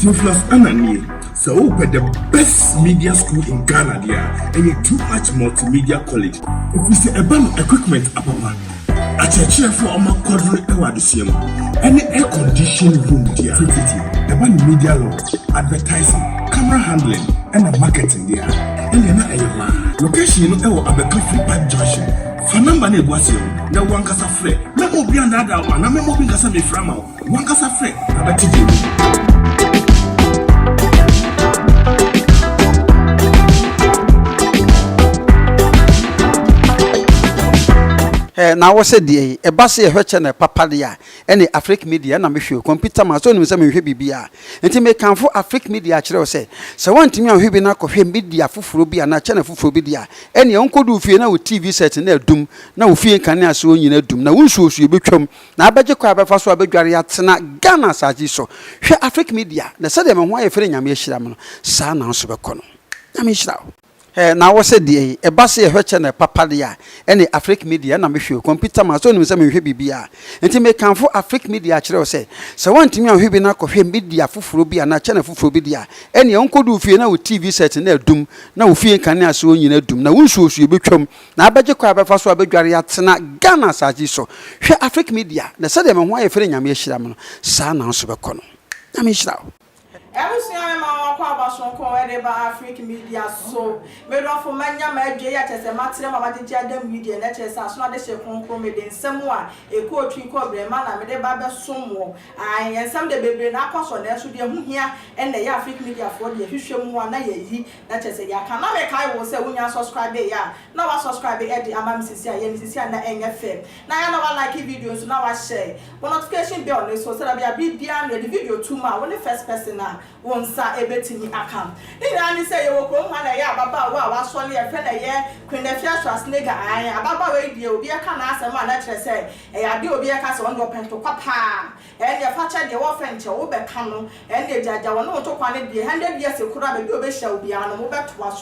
Theophilus Anani, so open the best media school in Ghana there, and a too much multimedia college. If we say a band equipment above, a chair for our quadri ewadisium, any air conditioned room there, a band media law, advertising, camera handling, and a marketing there. And then a location of a Afric junction. For number ne guasio, na wankasa fre. Na obi anda da wa, na me mo bi kasa me frama. Wankasa fre, abati di. Now was said the a bassy a papa dia, any Afric Media, and I'm sure computer my son with some BBA. And to make come for Afric Media, say. So one thing who be not of him media for be and a channel for Bidia. Any uncle do fear now TV set in their doom, now fear can as soon in a doom. Now, who shows you become now better crab for so big Ghana as you saw. Share Afric Media, the Saddam why a friend I'm Yeshaman, son on Subacono. I'm now was said the a bassy a papa dia, any Afric Media, and I'm sure computer my son with some BBA. And to make come for Afric Media, say. So one thing who be not of him media for be and a channel for Bidia. Any uncle do fear now TV set in their doom, now fear can as soon in a doom. Now, who shows you become now better crab for so big Ghana as you saw. Share Afric Media, the Saddam why a friend I'm Yeshaman, son on Subacono. I'm Everything I'm Afric Media so made off for manya my jay at a maximum of the media letters as not as a compromise in someone a coaching cover man I made a baba sumo. I and some the baby nakos on there should be here and the Afric Media for the official one that is a yakaname I will say when you subscribe ya now I subscribe at the Amamisia and the NFM. Now I know I like videos now I say one notification bell so that I be behind the video 2 months when the first person now won't say a bit in the account. Then say you will come when I have about what solely a friend a year, when the first was nigger, I about radio be a can ask a man that say, I do be a castle on your pen to papa, and your father the orphan to over canoe, and the judge will not to one the 100 years you could have a good shall be on a mobile to us.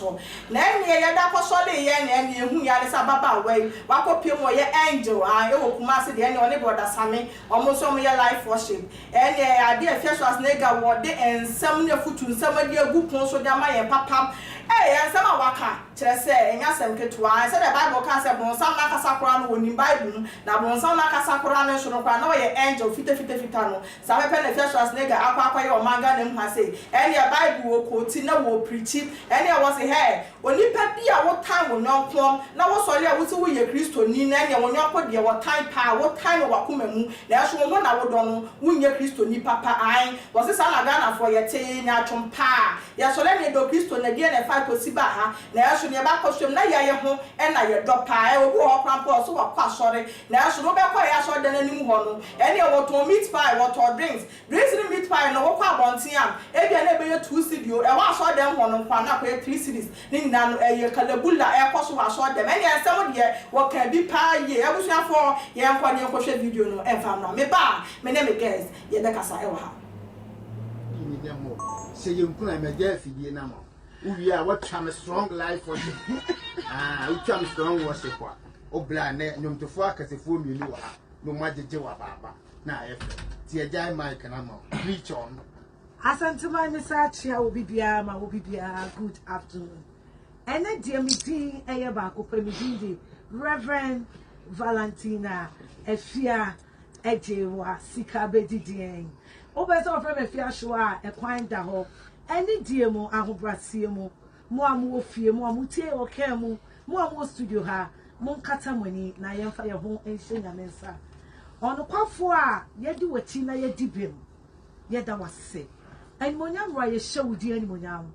Then ye that was solely and you who are Sababa way, Wako Pimo ye angel, I will master the only brother Sammy, almost on your life worship, and the idea first was nigger what they and some your foot to somebody a good so my papa. Hey, and some waka, say, and yes, and I said the Bible can't say, Bonsan Nakasakran when in Bible, now Bonsan Nakasakran and Shonokano, angel, fitano. Some pen the first was nigger, Aqua or manga, and I say, and your Bible will quote, will preach it, and there was a hair. When you peppy, what time will not come, now was all you will your Christo, Nina, and when you put your time power, what time of Wakumu, there's one I would know, when your Christo, ni papa, I was this Alagana for your tea, natural pa. Yes, so let me do Christo, and again, if I Sibaha, now should never costume, now ya home, and I your dog pie, or walk around so a pass sorry. Now should go back I saw than any one. Any what to meat pie, what or drinks. Drinks in meat pie, no walk on Siam. Every never 2 studio, and I saw them one on 3 cities. Nindan a Calabula, air cost I saw them. And some year, what can be pie, ye, I was not for young one your video, and found me bar. My name is Guess, ye the Casa Ewa. Say you put a Jersey, we are what time a strong life for you. We come strong worship. Oh, blind, no to focus if we knew no matter Joa Baba. Now, if the Jai Mike and I'm reach on. As unto my message, I will be good afternoon. And then, dear meeting, Ayabako Premidi, Reverend Valentina, Afia, Ejewa, Sika Bedi. Over some from Afia Scwar, a quine daho. Any dear mo, Ahubrasiamo, Moamu Fia, Moamute or Camu, Moamu studio ha, Moncatamoni, Nayan for your home and Shinamensa. On the Quafua, ye do a tina ye dibim. Yet that was say. And Moniam Raya show dear Moniam.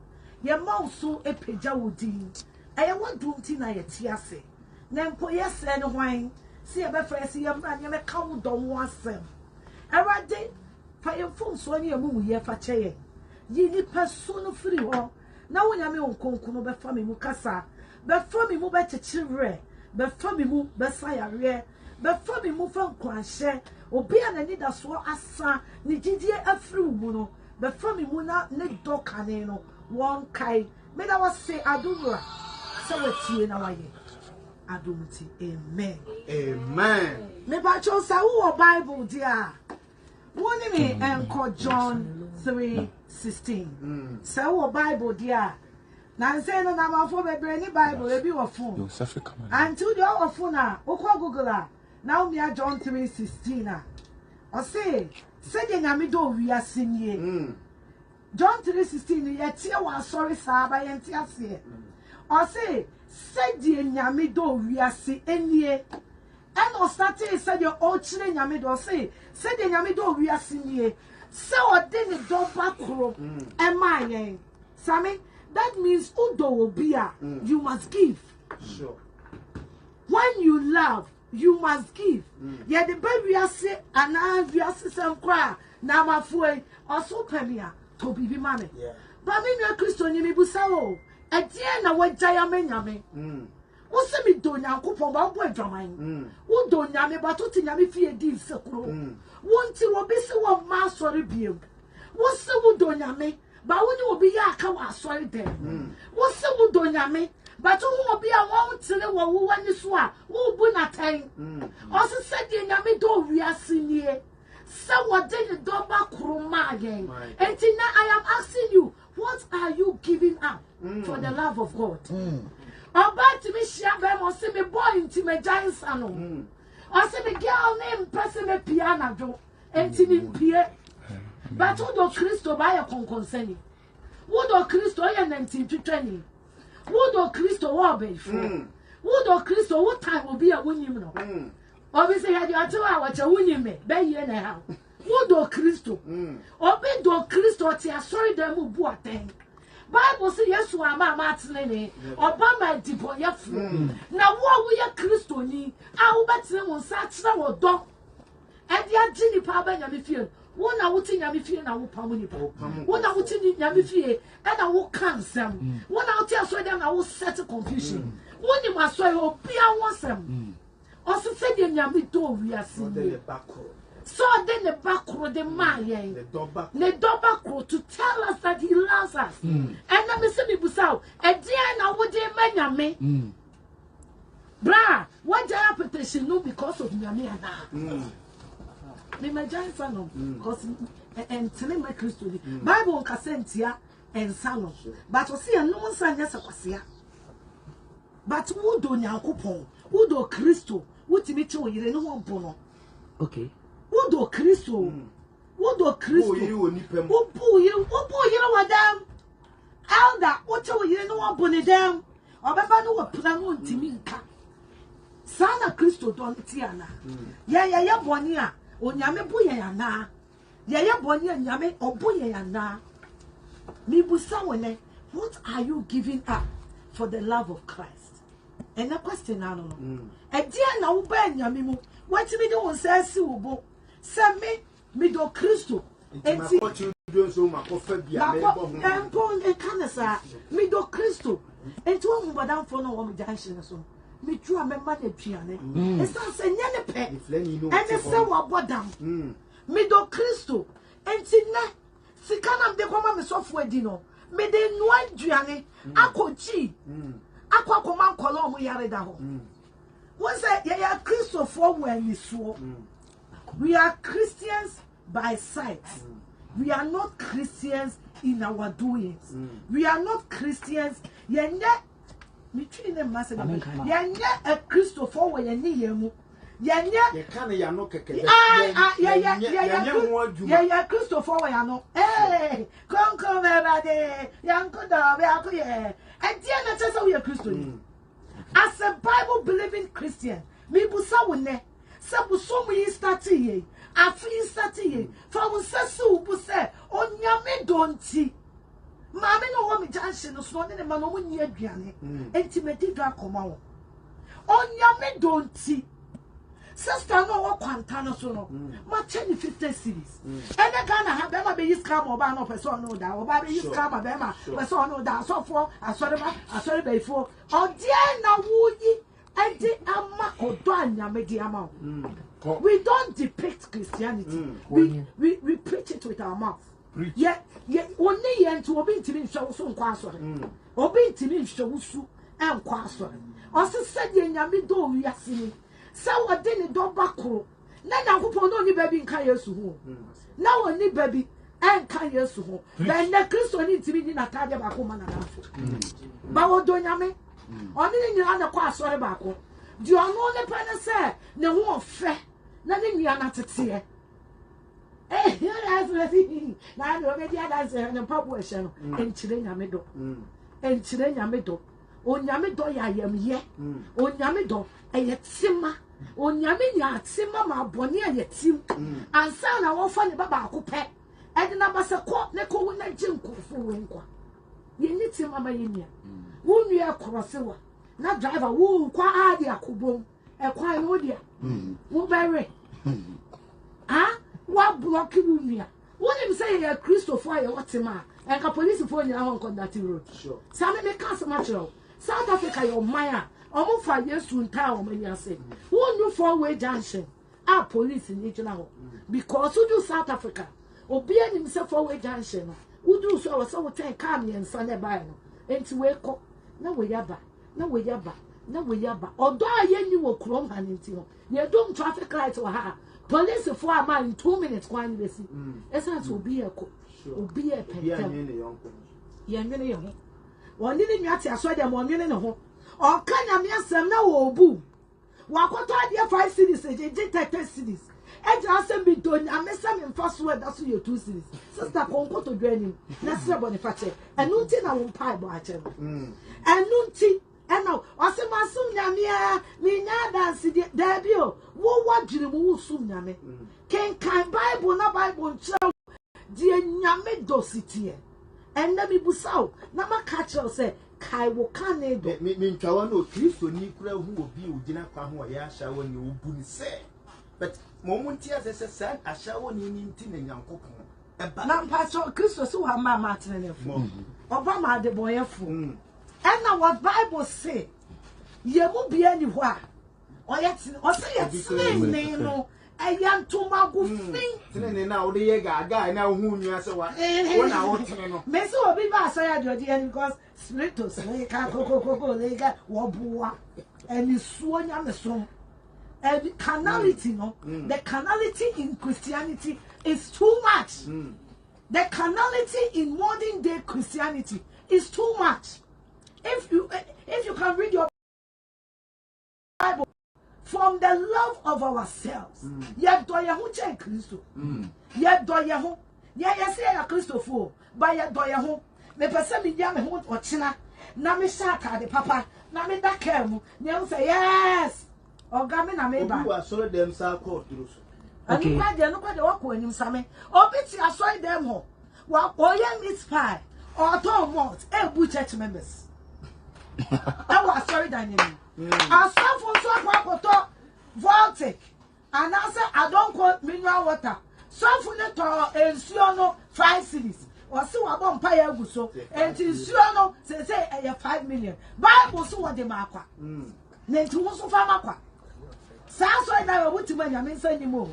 Your mouth so a pejawudin. I want doom tina ye tiase. Nampo yes and wine. See a better see a man, you may come down once them. I read it. Fire phone so any moo ye for chair. Ye ni person free ho. Now when you konkuno be fa me mu kasa. Be fa me mu be chechire. Be fa me mu be sayare. Be fa me mu fa nkwanhye. Obi a nani da so asa ni gidie afri mu no. Be fa me mu na ne dokane no. Won kai. Me da was say adumra. So wetie na waye. Adumti. Amen. Amen. Me ba cho sa wo Bible dia. Woni me enko John 3:16. So Bible dia. Na say no na mafo bebre ni Bible e bi wo phone. Until the our phone a okọ Google a now me John 3:16 a. O say de nyame do wiase nie. John 3:16 ye tie wa sorry sa ba ye tie ase. O say de nyame do wiase enie. And o started said your old children nyame do say de nyame do wiase nie. Se o de ni do ba kro e ma yen. Sami that means udo will be you must give. Sure. When you love, you must give. Yeah, the baby say and I say some cry. Now my foy also pemia to be money. Yeah. But me no Christian you me busawo. E die na wa jaya me nyame. Wo se mi do nyankopon ba bo adwaman. Wo do nyame ba to ti nyame fie di sekuro. Wo nti wo bi se wo ma sori biem. Wo se wo do nyame ba woni obi ya aka wa asori dem wo se wo do nyame ba to wo obi a wo tire wo wo wani so a wo bu na tan o se de nyame do wiase nie se wo de ne do ba kroma again enti na I am asking you, what are you giving up for the love of God? Oba ti mi shia be mo se me boy inti me giants ano o se me girl name person me piano do enti ni pie. But who do Christo buy a concern? Who do Christo ya 1920? Who do Christo war be for? Who do Christo what time will be a winning no? Obviously had you to watch a winning me, be ye na how. Who do Christo? Obi do Christo ti sorry them who bought thing. Bible say yes wa ma matlene Obama dipo ya fu. Na wo we ya Christo ni a wo betre won sa kire wo do. E dia gini pa ba nya me fie. Wona wuti nyame fie na wo pam ni pa. Wona wuti nyame fie e na wo kansam. Wona wuti aso dem na wo set confusion. Woni maso e obi a wonsam. O se de nyame do wiase ni. So then the backroad the mayen. The dobakro to tell us that he loves us. And let me say me busao. E dia na wo de nyame. Bra, what dia petition no because of nyame ana. Me my giant son because and tell my Christo Bible kasentia and salon but we see no san yes kwasia but who do nyankopon who do Christo wutimi che oyire no won bo no okay who do Christo who do Christo who bu yire wadam elder who che oyire no won bo ne dem obeba no wapuna no ntimi nka sana Christo don tiana ya boni a onyame boye ya na ye boni nyame oboye ya na mi busa wone what are you giving up for the love of Christ? And the question na no e dia na wo ba nyame mu wati mi de won say si wo bo se mi do Kristo enti what you do so ma ko fa bia me bo hu empon e kanasa mi do Kristo enti wo mbadam fo no wo mi janhye so me tru a me ma na tuane e sa se nya ne pe ene se wo bodam me do Kristo enti na sikana mde koma me sofo edi no me de no aduane akochi akwa nkolo mu yare da ho won say ya Kristo for when so we are Christians by sight we are not Christians in our doings we are not Christians yenya between them massive yenya a Kristo for when ye mu yenya ye kan ya no keke ya Kristo for when ya no eh konko berade yanko da be akoye and dear na chesa we are Christian as a Bible believing Christian me busa wone se buso mu yi start ye afi start ye fa wo sese wo buse onyame donti maame no wo mi janse no so ne ma no mu nyi aduane enti meti do akoma wo onyame donti sister no wo kwanta no so no ma cheni 50 series ene Ghana ha be ma be use scam oba no person no da oba be use scam be ma person no da so for asori be fo odie na wo yi enti ama odo anyame di ama we don't depict Christianity we preach it with our mouth yeah only ye nti obi ntimi nhwe so nkwa asori obi ntimi nhwe wo su enkwa asori o se de nyame do wiase ni se wo de ne do bakro na Nyankopɔn no ni baby nka Yesu ho na woni baby enka Yesu ho ben na Kristo ni ntimi ni natade ba ko ma na nafo ba wo do nyame oni ni nyina na kwa asore ba ko di ono ne pa ne se ne ho ofe na ne nua na tete ya azlesi na do be dia da se ne pabu ehye no enchire nyame do enchire nyame do onyame do ya yamye onyame do eyetima onyame nya atima ma boni eyetim ansa na wo fa ne baba akopɛ edina base ko ne ko wona jinkofo wenkwa ye ni tim ama ye nia wo nua krosewa na driver wo kwa ade akobom ekwan no dia wo bere wa block wo nua wo ni say ye Christopher aye wotima enka police fo nyina hon conduct road sure same me cancel match South Africa your maya omo fa Yesu nta o mani ase wo nu four-way junction police ni gyina ho because you do South Africa obi anim se four-way junction wo do so we say wo ten car me nsa na buy no enti we ko na we yaba odo aye ni wo krom ha nti no ye do traffic light wa ha police for a man in 2 minutes kwan be si esa so obi e ko obi e pentem ye nwene ye ho woni ni nwate aso de mo nwene ne ho o ka nyame asem na wo obu wakoto ade 5 cities je 30 cities eja asem bi do nyame sem mfa so da so ye 2 cities sister konko to dwani na sere boni fache enu nti na wo pai bo ache enu nti eno asem asum nyame a mi nya dance da bi o wo wadwire mu wo sum nyame ken kan bible na bible nchira die nyame do sitie enda mi busao na makache say kai wo kane do me ntwawa no Kristo ni kura hu obi ogina kwa ho ya ahyawo ni obu ni se but momunti asese san ahyawo ni nti na Nyankopon eba na mpacho Kristo so wa ma matene ne fu oba ma de boyefo ena what bible say ye mu bia ni ho a oyeti o say ye no ayantuma go fin tene na ode ye gaga na hu nua se wa na wo tene no me so obi ba so ya jodi and because spiritus le ka kokoko le ga wo buwa and suo nya me so and carnality no the carnality in Christianity is too much the carnality in modern day Christianity is too much if you can read your Bible from the love of ourselves. Yet do ye ho chen Kristo. Yet do ye ho. Ye say ya Kristo fo. Ba ye do ye ho. Me pese me dia me ho ochina. Na me shaka de papa. Na me da kemu. Ne say yes. Oga me na me ba. Obu asore dem sa court through so. Okay. No kwa de wako enim same. Obi ti asore dem ho. Wa oye meat pie. Or ton malt. Ebu church members. That was sorry dynamic. I saw for so quacoto voltic and I said I don't call mineral water. So for the ensuano 5 cities or so a bumpire guso and ensuano say 5 million. Bible so what the marqua. Then to also farmakwa. Sounds like I would to my mean send more.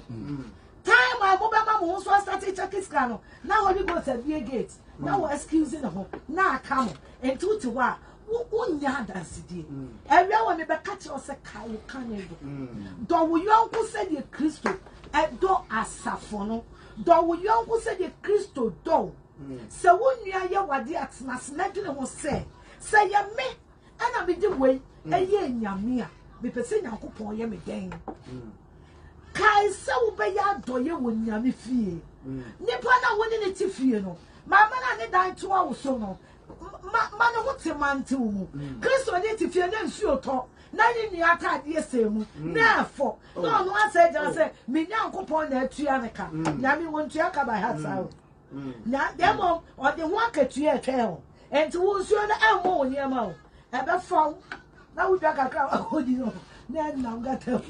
Time my mobile most was started checking scano. Now we go to the gates. Now we're excusing the home. Now come and 2 to 1. Unya dansidi ewe wo me be catch o se kai wo kan do do wo yonko se de Kristo e do asafo no do wo yonko se de Kristo do se wo nua ye wade atnas na dwene ho se ye me ana me de we e ye nyame a me pese Nyankopon ye me den kai se wo be ya do ye wo nyame fie nipa na wo ne ti fie no mama na ne dan to wo so no mano wote mante mu Kristo ne ti fie na nsuo to na ni nua atade esemu na afo no no ase jara se me Nyankopon na atua ne ka na me won tua ka by heart sawo na demo o de ho akatua etwe ho enti wo nsuo na ammo oni ama o ebe fo na wo dwa kakra akodi no na na ngata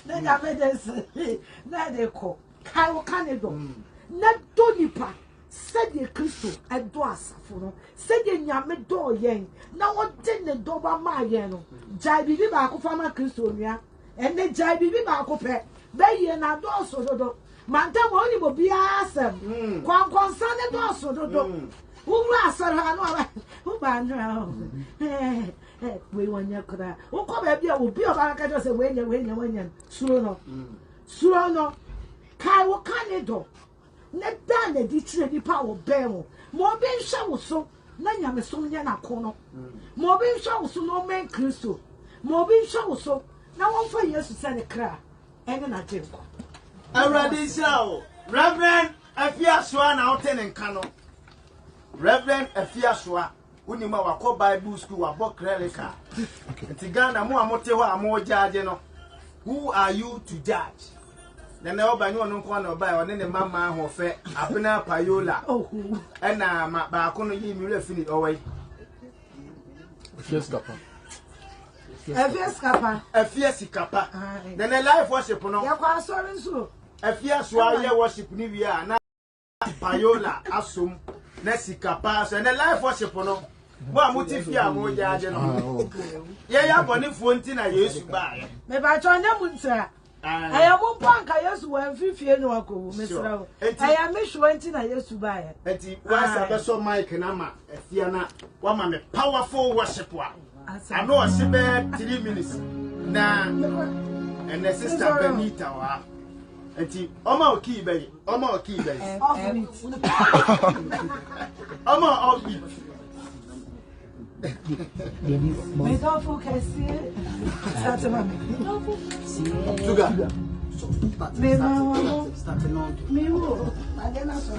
na ja me des na de ko kai wo kanedo na do nipa said ye Kristo edo asafo no said ye nyame do yen na wo de ne do ba ma yen no jai bibi ba ko fama Kristo nua enne jai bibi ba ko pe be ye na do so dodo manta mo ni bo bia asem kon san ne do so dodo wo asar ha no wo ba ndra we wanya kra wo ko ba bia wo bia ba ka say we nya suro no kai wo kanedo na da na di tire di pa wo be mo be nhwa wo so na nyame so nya na ko no mo be nhwa wo so no men Kristo mo be nhwa wo so na won fa Yesu se ne kra ene na jenko Awurade Israel Reverend Afia Scwar na hotel en kano Reverend Afia Scwar unima wako Bible school wabo kreleka Tigana mu amote ho amo judge no who are you to judge na oba ni onu nko na oba one ne mama ho fe apena payola na ba ko no yi mi refini owai Afia sikapa na life worship no ya kwa sorry nso Afia Scwar ye worship ni wi a na payola asom na sikapa so na life worship no bo amutifia amo jaaje no ye ya boni fonti na Yesu ba ye me ba chonde muntra aya mo mpanka Yesu wa mfifie no akowo mesra aya me shwanti na Yesu ba ye enti wasa be so mic na ma Afia na wa ma me powerful worship wa I know a 3 minutes na and the sister Benita wa enti oma oki be oma oki me don't focus here start to sugar me mama me wo agena so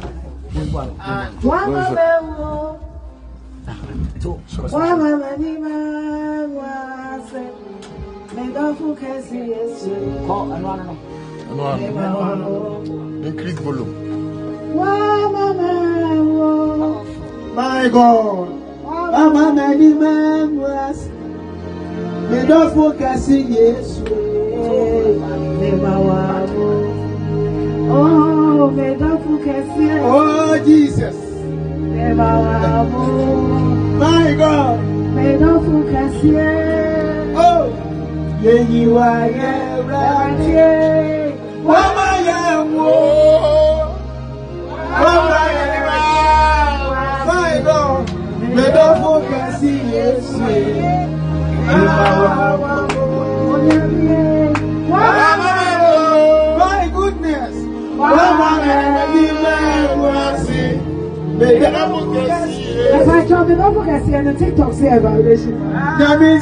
wa mama wa mama ni mama se me don't focus here Increase volume. wa mama my God mama many members me don't focus yes me mama oh me don't focus yes oh Jesus me mama my God me don't focus yes oh ye you are right mama ya wo mama ya my God me don't focus yes my goodness mama if I talk about focus here the TikTok say evaluation Jamin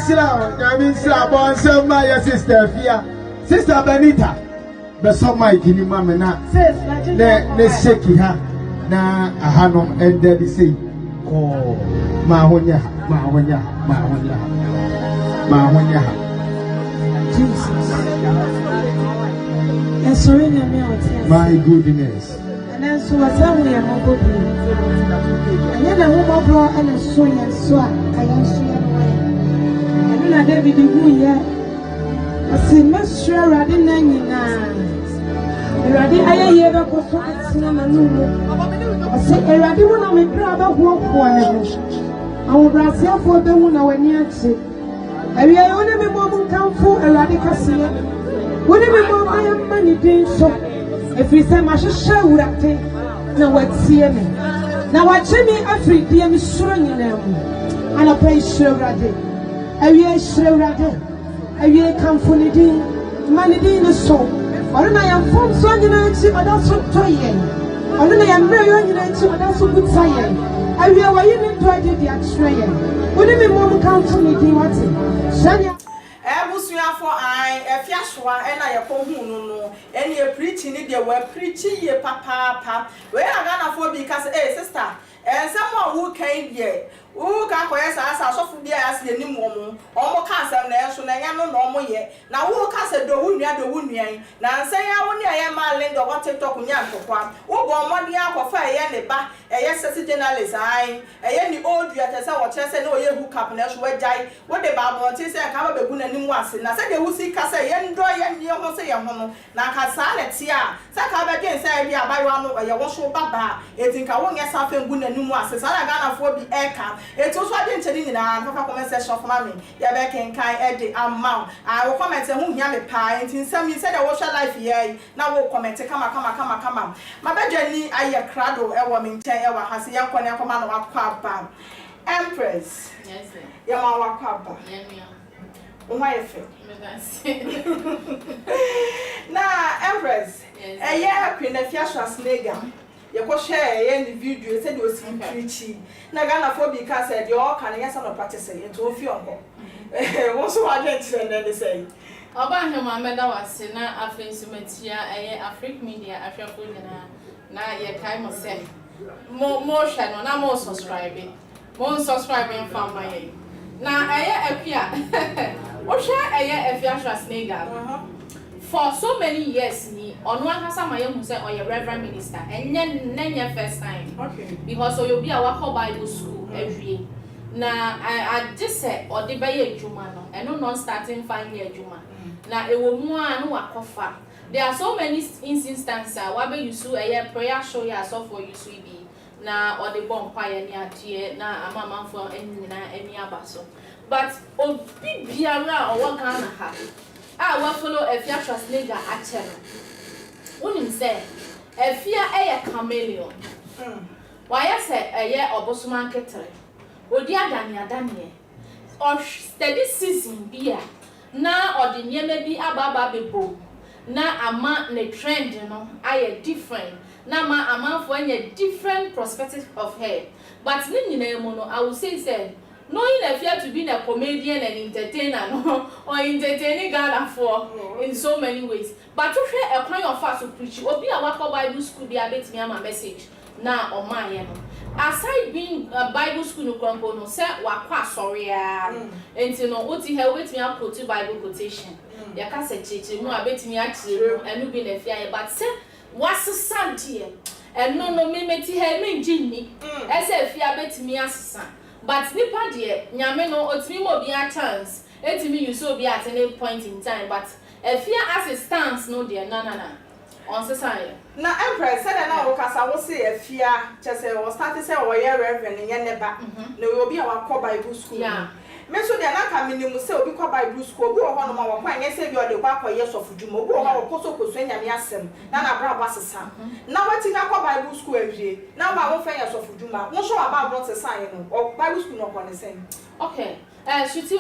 sila bon sama ya sister Afia sister Benita be so my kini mama na ne sheki ha na ahanom ende di sei ko ma honya Jesus and surrender me out my goodness and then so what we are not good and then the woman bro and so and so I am so and then David who ya I see much sure I didn't Eradi aye ye be ko so atina na numu I say eradi wona me bra ba ho ko ne ho awu brasia fo be hu na wani achi awi aye wona me mo mun kanfo eradi kasiye wona me mo aye mani din so efri se ma hwehwe wurate na watie me na wache me Afric Media mi suro nyina mu ana pay shirade awi shirade awi kanfo ne din mani din so I don't am from Swaziland, but also Toyen. I don't am very young, but also good science. I will why you need to do the Australian. Wouldn't be more council meeting what's it? Shania. Ebusua for I Afia Scwar and I no and you preaching it they were preaching ye papa where I gonna for because sister and someone who came here who can quest us so for the as the name woman almost cancer so na no normal ye now who can do who now say I only I am my land or what TikTok nyan to kwa who go money for fire and ba yes journalist I any old you at say what say no ye who cap na so jai what the Bible say come be gun anim wase na say the who see kasa ye ndo ye nye ho say ye ho no na kasa na tia say ka be den say bia abayo no ye wo so baba etinka wo nye safe gun anim wase say na Ghana for bi eka eto so ade nchedi nyina papa comment section for mami ya be kenkai e de amount I will comment hu hia me pa entin sam you say the watch life here na wo comment kama ma bedwani aye krado e wo me nten e wa hase yankwane akoma na wakwa aba Empress. Yes, sir. Yama wakwaba. Why if na Empress. Yes. Queen Afia Schwarzenegger. You go share any video said was preachy. Na Ghana for because said you all can yes on practice it to feel. What's what I they say? Oba hema meda wase na Africmedia Afric Media Afia for na ye kai mo say mo channel na mo subscribe. Mo subscribe from my na Afia. O share Afia Schwarzenegger. For so many years ni ono akasa maye hu say oye reverend minister enye first time. Okay. Because you be a wako Bible school every na I just say or the baye adwuma no eno non starting final year adwuma na ewo mu a no wakofa. There are so many instances where you use a prayer show ya so for you so be na or the bomb fire ni atie na amamanfo eni abaso. But obi biara o wa Ghana ha we follow Afia Schwarzenegger actually. Unim say Afia chameleon. Why say obosuman ketere. Odi adanie. Or steady season bia. Na or the nyeme bi ababa bebo. Na ama ne trend no aye different. Na ma amanfo anya different perspective of her. But ni nyina emu no I will say knowing Afia to be a comedian and entertainer no, or entertaining Ghana for in so many ways. But to share a kind of fast to preach, or be a Waka Bible school, be a bit me a message now on my aside being a Bible school no crumple no say Waka sorry and you know what he wait me up to Bible quotation. Ya can say chichi mo a bit me actually and no be Afia, but say what's a son here and no me meti her me Jimmy as if you bet me as son. But nipa de nyame no otimi mo bi a chance etimi you so be at any point in time but Afia as it stands no de na on say na Empress said na wo kasa wo say Afia chese wo start say wo ye reverend nye neba na we obi a wakọ Bible school me so de na ka minimum say obi kọ Bible school obi wo ho no ma wo kwa nye say bi o de kwa koye sofudwuma obi wo ho wo koso koso nyame asem na na bra ba sesa na wati na kọ Bible school awie na ba wo fa ye sofudwuma wo so aba bro sesa ye no o Bible school no kọ ne sen. Okay. Shuti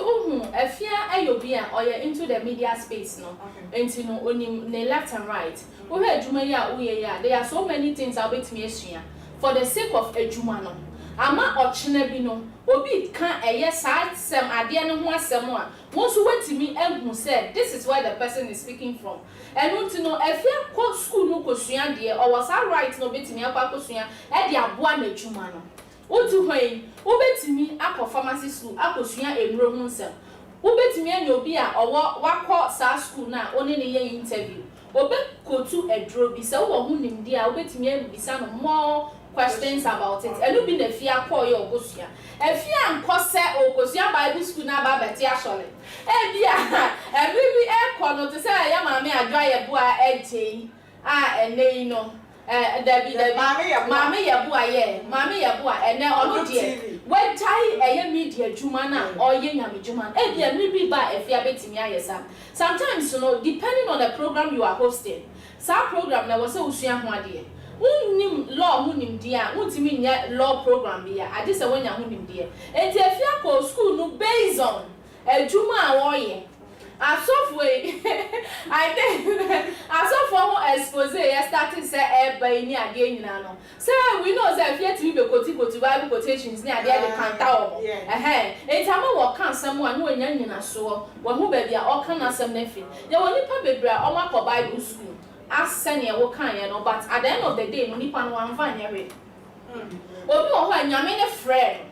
Afia ayobi a oye into the media space no. Enti no onim ne left and right. Wo he adwuma ya wo ye ya. There are so many things I bet me asua. For the sake of adwuma no. Ama ochene bi no obi kan eye sem ade ne ho asem a won so watimi ehun say this is where the person is speaking from. Enu ti no Afia ko school no kosua de o was right no betimi akwa kosua e de aboa na adwuma no. Otu hwan obetimi akọ pharmacy school akosua emro hu nsem obetimi anya obi a owo wakọ sa school na oni ne ye interview obekotu edro bi se wo hu nimdi a obetimi ebisa no more questions about it elu bi na Afia akọ ye ogosua Afia nkọ se ogosua Bible school na ba beti asole e bia ebibi e kọ no te se ya maame adwa ye bo a ejei a enei no Debbie Mami Yabua and now on the when tie a media jumana or yami juman maybe by a fair bit yesa. Sometimes you know depending on the program you are hosting. Some program that was so usia dear. Unim law munim dear, ultimate law program here. I just when yahunim dear. And the Afia school no based on a juma warrior. As of way, I think as of for expose, I started say by any again now. So we know that yet we be to Bible quotations near the other cantal. And time what can someone who yan so when who baby all can as some nephew. There will nipa baby or my Bible school. Ask Sanya what can you know, but at the end of the day, no nipa one fine every. Obi o ho nyame friend.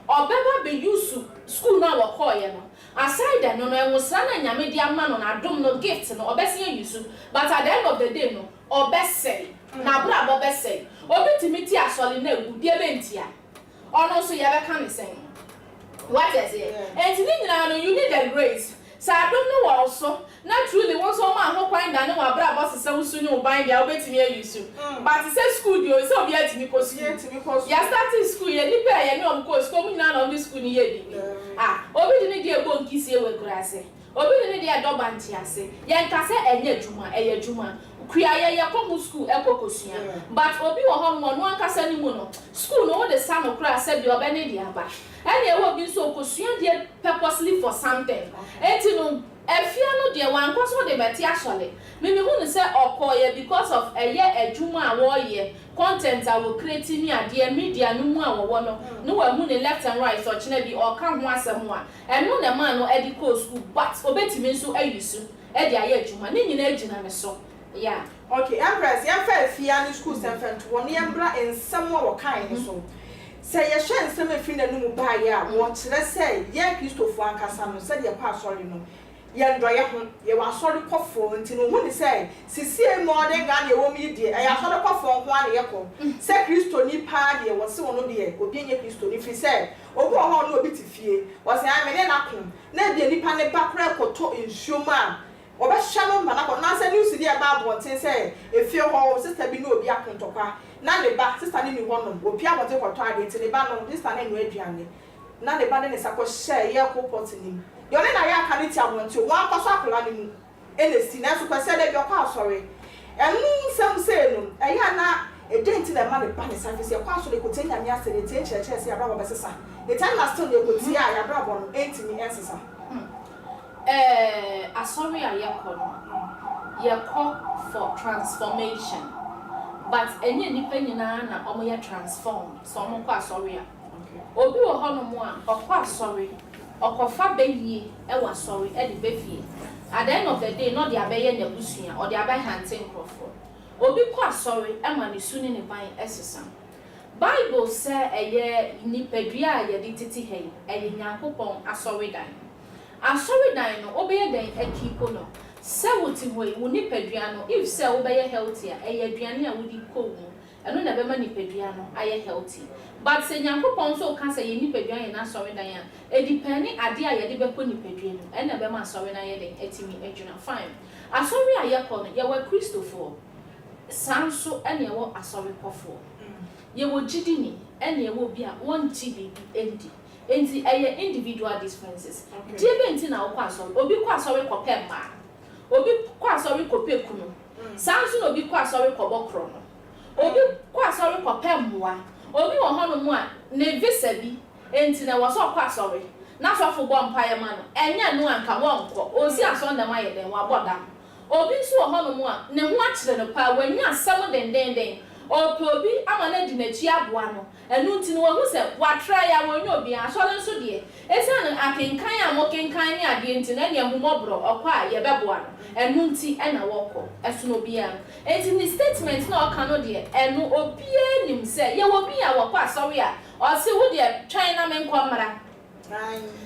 Or better be used to school now or call you know. Aside no was son and your media man on a dome no gifts no best use but at the end of the day no or best say na bra best say or be to meet ya solid no be a bentia or no so you ever can say what is it and you need the grace so I don't know also not truly once so man who find that no bra boss so soon you bind ya bet me use but it says school you so be at me because you starting school you need pay you know because come now on this school here obi di ne dey go nkisi e we grase obi ne de do banti ase ye nka se enye adwuma kuya ye ko school ekokosua but obi wo ho no ankasa ni mu no school no the son of class say bi obene de aba ene e wo bi so okosua de purposely for something enti no Afia no de wan kwaso de beti asole me hu ne se okoye because of eye adwuma a wo ye content a wo create ni ade media no mu a wo no wa hu ne left and right so chine bi o ka ho asem a eno ne man no edi ko school but obetimi nso ayusu e de aye adwuma ne nyina agina ne so yeah okay Empress ya fa Afia ni school semfent wo ne embra ensem wo kan ni so say ye hwe ensem afi na no mu ba ye a wo kire say ye Christopher ankasa no say de kwa asori no ye ndoye ho ye wa asori kofo nti no hu ni say sisie mo de ga na wo mi die e asori kofo ho ana ye ko say Christo ni pa de wo se wono de obi enye Christo ni fi say obi ho no obi ti fie wo say a me ne na kun na de nipa ne bakra koto nsuoma oba shamo mba na ko na say news di e ba abonten say efie ho sister bi no obi akontokwa na le ba sister ni ni ho no obi abonten koto ade nti le ba no sister na enu aduane na le ba ne sako share ye ko pot ni yone na ya ka ni ti abonten wa kwaso akola ni mu enesi na so kwase de bi okwa asori enu nsem say no eya na edenti na ma le ba ne service kwa so le ko tenya mi ase le tie cheche se abra ba sesa the time na still le ko tie ya abra bo no entimi ensesa asori ayekọ for transformation but enye nipa nyina na omo ye transform so omo kwa asori a obi wo hono mo a okwa asori okofa beyie e wa asori e de befie at the end of the day no de abeye na busua or de abeye hunting crofo obi kwa asori e ma ne suni ne ban esesa Bible say eye nipadua ye de titi hei eye nyankopon asori dan asori dan no obeye dan akipo no se wuti hoi wo nipadua no if se obeye healthy a eye aduane a wodi kowu eno na be ma nipadua no aye healthy but se nyankopon so ka say ye nipadua ye na asori dan a depend ade a ye de be ko nipadua no ena be ma asori dan ye den etimi adwuna fine asori ayekọ no ye wa Christopher sanso ene ye wo asori kofo ye wo gidini ene ye wo bi a won ti bibi endi enti eye individual differences diebe enti na okwa asori obi kwa asori ko pemma obi kwa asori ko pekunu sanso no obi kwa asori ko bokro no obi kwa asori ko pemmoa obi wo hono mu a ne visa bi enti na wo so kwa asori na so fo bo mpaye ma no enya no anka wonko osi asonda ma ye den wa boda obi so wo hono mu a ne ho akire no pa wanya asem den obi amana di nachi aboa no enu nti no wo se wa try ya wo nyo obi asole nso de esa no akenkan a mo kenkan ni ade nti na ne ahumobro okwa ye beboa no enu nti ena woko esu no bia enti ni statement na oka no de enu obi enim se ye wo bi a wokwa asori a o se wo de try na men kwamara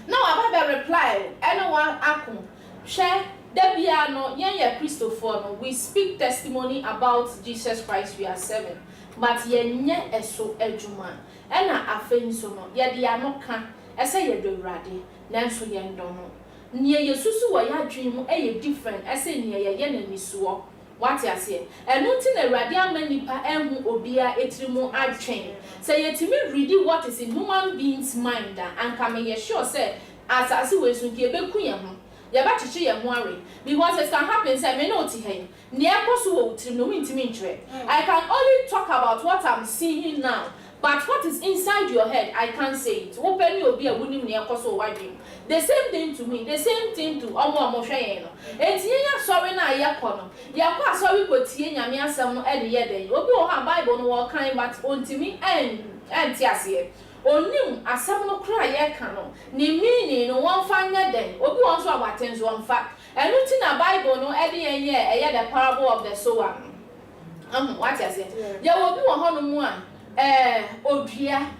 na wa ba reply enu wa akun hwe Debia no ye Christopher no we speak testimony about Jesus Christ we are serving but ye nye eso adwuma ena afenyi so no ye de anoka ese ye do urade nanso ye ndo no nie yesusu wo ya dwen mu eye different ese nie ye na nisuo wati ase enu ti na urade amanipa enhu obia etirimu adwen say yetimi read what is in human beings mind and come ye sure say asase we so ke beku ye ho ya ba chichi ye ho are because it can happen say me no ti hen ne ekoso wo utrim no intimi ntwe I can only talk about what I'm seeing now but what is inside your head I can't say it open you obi a wunim ne ekoso wa dwem the same thing to me the same thing to omo hwe yen no enti yen sorry na ye kọ no ye kwa sorry ko tie nyame asem no e de ye den obi o ha Bible no wo kan but ontimi enti ase onim asem no kra ye ka no ni meaning no won fa nya den obi won so abaten so won fa enu ti na Bible no e de ye the parable of the sower what you say ye obi won ho no mu a odua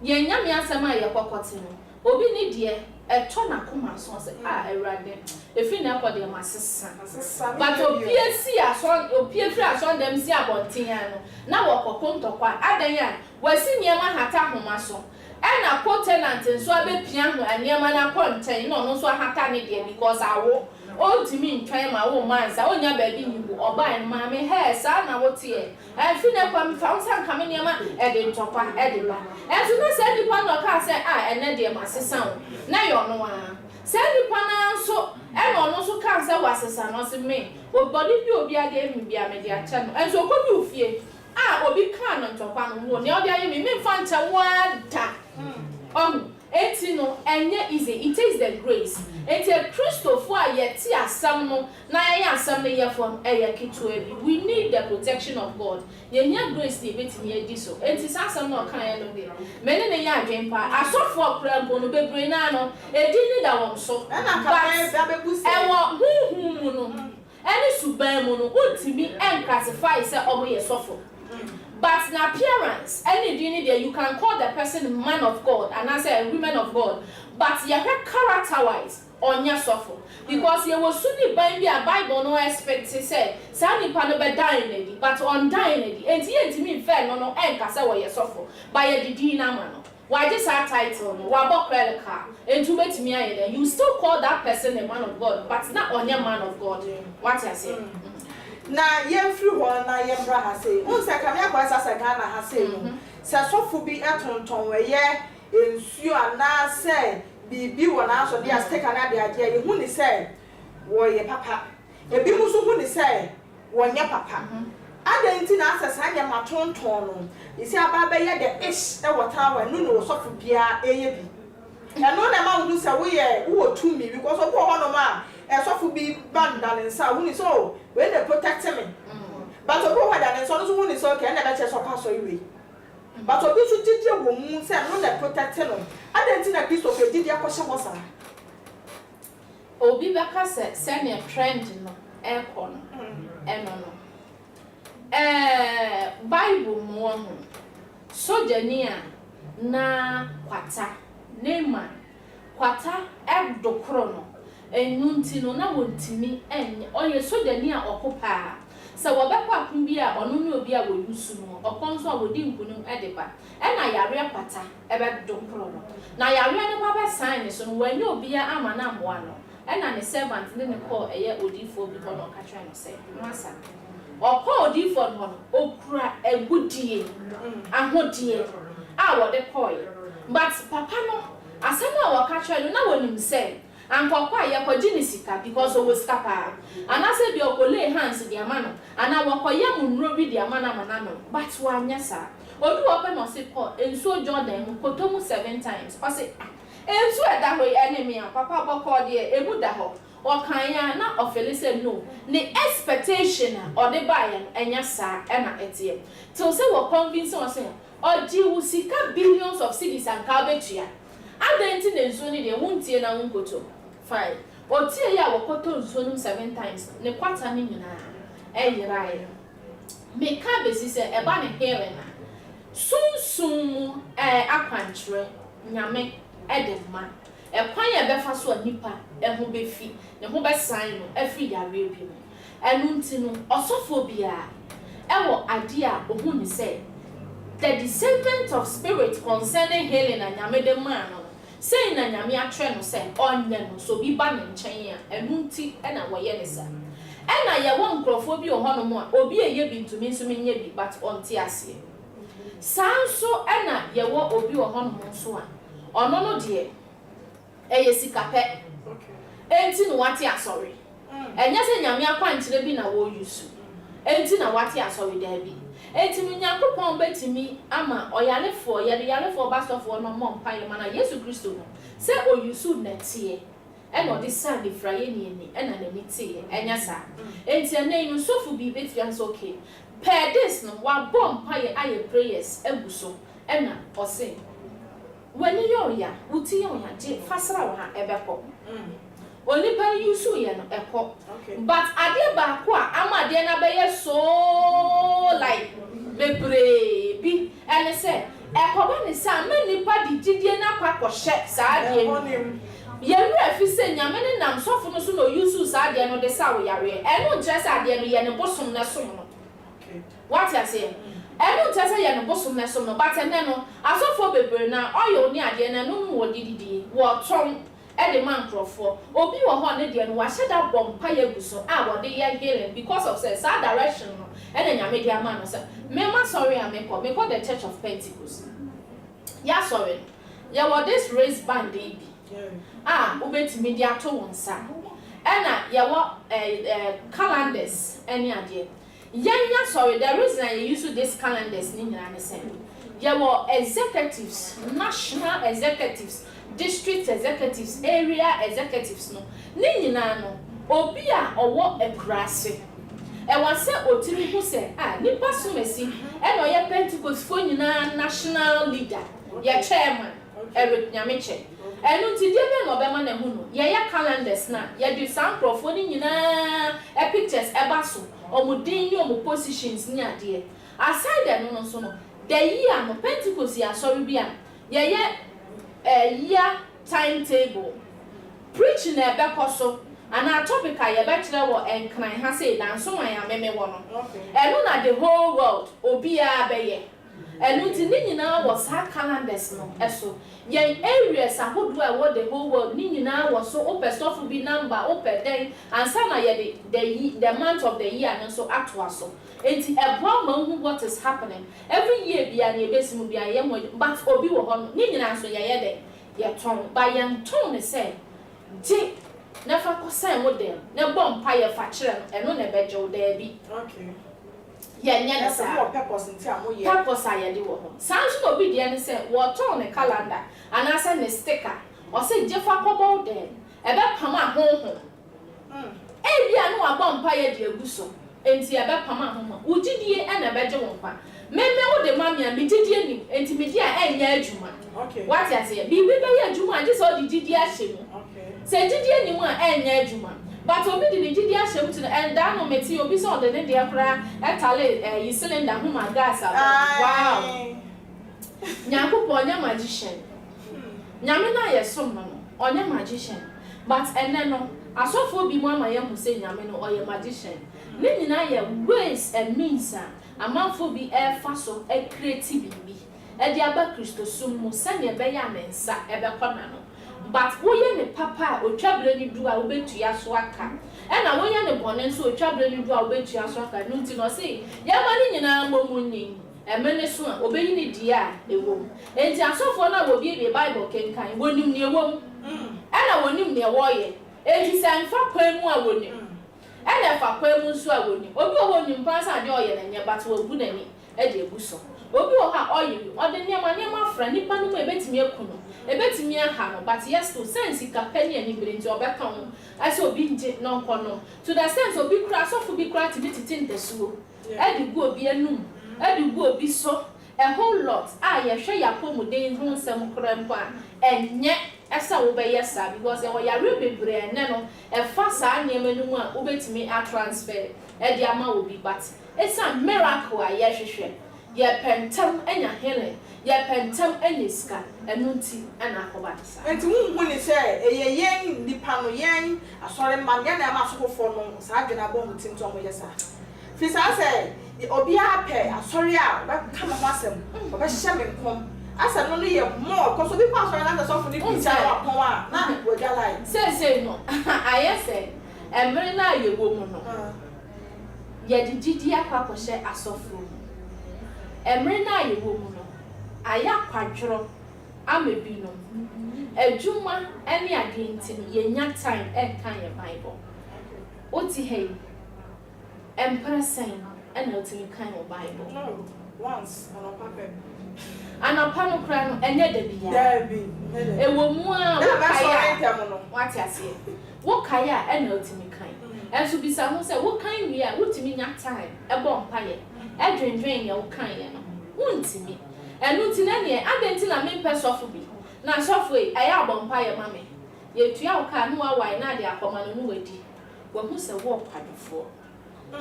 ye nyame asem a ye kokote no obi ni de eto na koma so se Ewrade efi na ko de masesa but opie si aso opie fri aso dem si abonten no na wo kokontokwa adan a wasi niema hata homa so ena ko tenant nso abepia ho aniema na konten no no so hata ne de because awo ultimi ntwan ma wo mansa onya ba bi nibu oba en ma me he sa na wo tie efi na kwa mfa unsa nka me niema e de ntokwa e de ba enso na se nipa no ka se ene de masesa wo na yo no a se nipa na nso ono so kan say wasesa no se me obodi bi obi ade mi bia me dia cha no enso okobi ofie obi kan no ntokwa no wo ne odi aye me mfa ncha wada enti no enye easy, it takes the grace. Enti a Christopher yeti asam no na ya asam ne ye from eye kitu ebi. We need the protection of God. Yenya grace dey betimi edi so. Enti asam no kan ye no dey. Mene ne ya adwempa asofo okra mpo no bebre na no edi ni da won so. Na ka ba bebu se. Ewo huhu mu no. Eni suban mu no untimi classify say omo ye sofo. But in appearance, any duty there, you can call the person man of God and I say woman of God. But you have character-wise on your suffer. Because you will soon be a Bible no expect to say, Sandy Panobe dying lady, but on dying lady, and to me fair no say what you suffer by a Didina man. Why just our title, Wabo car, and to bet me, you still call that person a man of God, but not on your man of God. What I say. Na yemfiri ho na yembra ha sei unsa kam ya kwasa sa Ghana ha sei no se sofu bi atonton we ye ensuo ana se bibi wo na so dia stick na de ade ye hu ni se wo ye papa ebi mu so hu ni se wo nya papa adanti na asesa nya matonton no isi aba be ye de ish e wota wa nu no sofu bia eye bi eno na ma hu se wo ye wo tumi because of wo no ma sofu bi banda nsa hu ni so when they protect me. But to go ahead and so one is okay, and never so pass away. But to be so did you woman say no that protect him. I didn't think that this of did your question was Obi baka send a trend no aircon Bible mo soja na kwata nema kwata edokro no enunti no na wontimi enye oye soja ni a okopa se wobekwa kumbi a ono ne obi a woyusu no okonso a wodi nkunum edeba na yare pata ebedokro no na yare ne baba sign so no wanye obi a ama na moa no na ne servant ne call eye odifo bi no ka try no say masa okọ odifo no okura egudie ahodie a wode call but papa no asema a waka try no na wonim say ankokwa ye kwaji ni sika because o sika pa anase bi okole hands di amano ana wakoye munro bi di amana manano but wanya sa odu ope no se ko enso Jordan kotomu 7 times o se enso eda ho enemy papa boko de emu da ho o kan ya na ofele say no the expectation or the buy enya sa na etie till say we convince o say oji wo sika billions of cedis and kalbetua adenti ne nso ni de wontie na wonkoto fine otie ya wokoto nso num 7 times ne kwata ni nyina eyirae me ka besi se eba ne Helena sunsun akwantre nyame edema ekwan ya befa so nipa eho befi ne ho besan no afri ya rebi no enu nti no osofo bia ewo ade a ohu ni se the discernment of spirit concerning Helena nyame de man no say na nyame atwe no say onye no so bi ba ne nchen a enunti na woye ne sa na ye wo nkrofo bi oho no mo a obi eye bi ntumi nso menye bi but onti ase sanso na ye wo obi oho no mo so a ono no de eye sikape enti no wate asori enye se nyame akwankyere bi na wo yusu enti na wate asori da bi enti nyankopon betimi ama oyalefo yalefo basofo no mo mpaye mana Yesu Kristo no se oyusu netie eno de sande fraye ni ena na nitie enya sa enti na inu sofu bi betia so okay per this no wa bom mpaye aye prayers eguso ena ose wani yo ya uti yo ya je fasara wa ha ebeko only pan yusu ye no eko but ade ba ko a ama de na be ye so like bebre bi ene se ekoba ni sa mani pa di gidie na kwa kohye sa de ye nra fi se nyame ne nam sofo no so no yusu sa de no de sa wo yare eno je sa de no ye ne bosom na som no what you say eno je sa ye ne bosom na som no but ene no asofo bebre na oyo ni ade na no mu odididi wo ton ede man crofo obi wo ho ne de no wa sheda bompa yaguso a wo de ye healing because of say sa direction no ene nyame de ama no say me ma sorry am me call the Church of Pentecost ya sorry ya what this race band dey bi obetimi de ato won sa Ena yawo calendars any idea. Yanya sorry, the reason I use this calendars ni nyina ne say. Yawo executives, national executives, district executives, area executives no. Ni nyina no obi a owo ekurase. E wan say otiri hu say nipa sumesi e no ye Pentecost fo nyina national leader, ye chairman, Eric Nyameche. Enu ti die be no be ma na hu no. Ye ya calendars na, ye do san crofo ni nyina e pictures e baso, omudin ni omu positions ni ade. Aside dem no so no, the year no Pentecost ya sorry bia. Ye year timetable. Preaching e be koso. And our topic I bachelor wo enkran ha say dan so wan ya meme wo no. Enu na the whole world obia beye. Enu ti ni nyina was ha calendars no eso. Yen areas ahodo a wo the whole world ni nyina was so open stuff bi number open then and some na ye the month of the year no so atwa so. Enti ebo ma hu what is happening. Every year bia na ebesimu bia ye mo but obi wo ho no ni nyina so ye de ye ton by yen ton ne say di never concern with them. No bomb pie for children and no never joe there be. Okay. Yeah, more purpose in time. Purpose I do. Sounds no be the end say, what on a calendar and I send a sticker or say Jeffa Cobo then. About Pama home. Ebia no a bomb pie dear Gusso. And see about Pama home. Would you and a better one? Meme wo de mammy and me did you and Media and Yajuma. Okay. What I say, be with Yajuma, just all the DDS. Say did anyone and Yajuma. But obi the DDS to the end down on Meti obi so the India cry at Tale, you cylinder whom my gas. Wow. Nyaku ponya magician. Nyamina yes someone on your magician. But and then no, I saw for be one my young say Yamino or your magician. Nina ye ways and means a man for be air faso a creativity. A diaba Christo sum send your bayamensa ever cornano. But we ne papa o travel ni do a obetu aswaka. And I want ne bonen so travel ni do a obetu aswaka. No ti no say, ya mani nyina momunni. E mene so obeyi ni dia ewo. Enti asofo na wo bi Bible kenkan wonim ne ewo. Ana wonim ne woye. Enti sanfa kwan mu a wonim. Ana fa kwan mu so a wonim. Obi o wonim pansa de oye na nye but wo bu nani e de ebu so. Obi o ha oye o de nema afra nipa no ebetimi akuno. Ebetimi aha no but yes to sense ka penny ani brenti obeka ho. Ase obi nje no nkono. To the sense obi kura so fu bi kura ti bitin tesuo. E di gu obi anum. E di gu obi so a whole lot. Ye hwe yapomuden ho nsem kura mpo a enye esa wo be yesa because e wo yare bebre ene no e fa sa anyema no mu a obetimi a transfer e di ama obi but it's a miracle a ye hwehwe ye pentam enya healing ye pentam eniska enunti ena akobadisa enti wu ni say eye yen nipa no yen asore ma ye na ma sokofo no sa adwena bo mutim to mo yesa fi sa say obi ape asore a ba kama wasem ba hye me nkom asa no ye more cause obi pa asore na so for ni pizza wa pon wa na we galai say no aye say emre na ye wo mu no ye didi akwa hye asofo emre na ye wo mu no aya kwadworo amebi no adwuma ene ade ntim ye nya time e kan ye Bible oti hey empresen ena oti kan ye Bible no once on a paper ana pano kra no enye da bia da bi e wo mu a wo kaya what ase wo kaya ena oti kan enso bisa ho se wo kan wi a wotimi nya time e bo mpaye e dwendwen ye wo kan ye no wontimi enu ti na ne adenti na me pesofu bi na sofu e aya abompa ye mame ye tua wo ka no awai na de akoma no wadi wo hu se wo kwadofo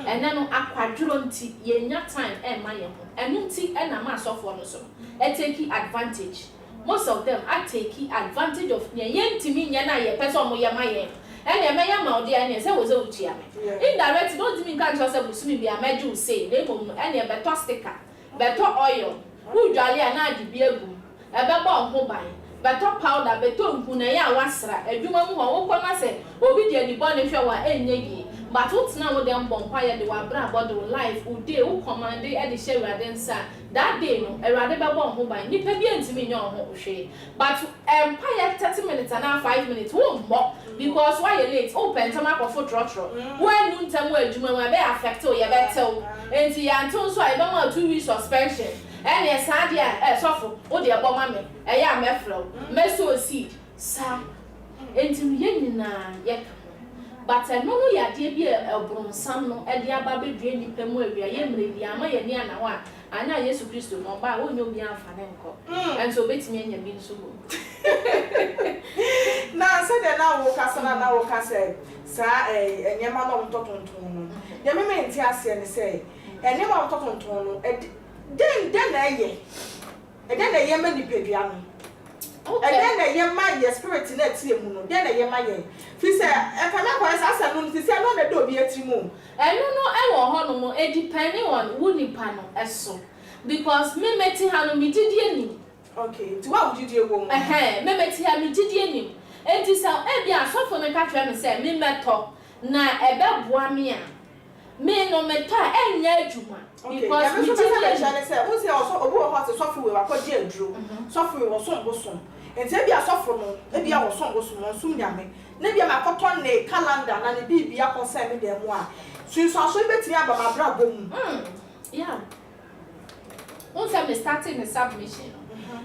ene no akwadworo nti ye nya time e ma ye ho enu nti e na ma sofu no so e take advantage most of them are taking advantage of ye ntimi nya na ye peso mo ye ma ye ene me ya ma odi ene se wo ze utia me indirect don't mean kan chose busumi bi ameju say na emom ene beto sticker beto oil who jolly and I be a boom, a baba ho ban, beto powder, beto nkuna ya wasra, adwuma mu ho wokona se obi de ni bone hwe wa enye but what now with them bonfire they were bra about life wo dey wo command e de share radensa that day no erade be bon ho ban nipa bi antimi nya ho hwe but empire 30 minutes and 5 minutes wo mo because why you late open tama ko fo trotro when nu ntamu adwuma we be affect o ye betel enti ya nton so ai be ma 2 weeks suspension and yes adia sofo o de ebo ma me ya mefro meso seed sa enti ye nyina ye but no ya de bi ebronsam no e de aba be due nipa mu awia ye mre di ama ye ni ana wa anya Yesu Kristo no ba wo nyo bi anfa ne nko and so betimi anya bi nso go na se de na wo kasa na wo kasa sa enyema no mtotonton no ye me enti ase ne se enyema mtotonton no den na ye den na ye ma ni pedua no okay den na ye ma ye spirit na tie mu no den na ye ma ye fi se e ka na kwa asa no ti se no na do bi atimu enu no e wo ho no mo e depending on who nipa no eso because me meti ha no mi didie ni okay ti wa didie wo mo me meti ha mi didie ni enti sa e bia asofo no ka twa me se me meto na e be boa me a me no meto enya adwuma because mi didie se wo se obo ho se sofo we wa ko die aduro sofo we wo so boso enti e bia sofo no e bia wo so boso mo sum nyame na bia makoto ne calendar na ne bibia concern me dem a so so betimi aba ma bra bom yeah once I started the submission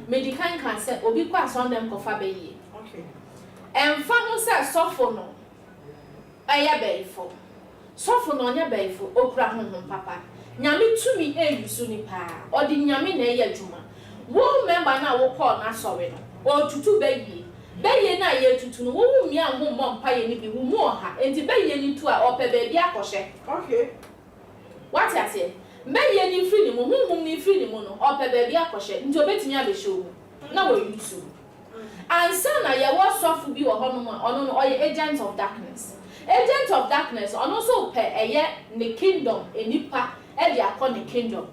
medical can say obi kwa son dem kofa be yi okay fa no say sofo no aya beifo sofo no nya beifo okura honhom papa nyame tumi eyusu ni pa odi nyame na eya adwuma wo member na wo call na sorry no o tutu be yi na ye tutu no wo mi ahom mpa ye ni bi wo mu oha enti be ye ni tu a ope be bia akoshe okay what you say meye ni free ni mo humum ni free ni mo no ope be bia akoshe nti obetimi abehwe na wo yusu ansa na ye wo sofu bi wo hono mo ono no oye agent of darkness ono so pe eye ne kingdom enipa e dia call the kingdom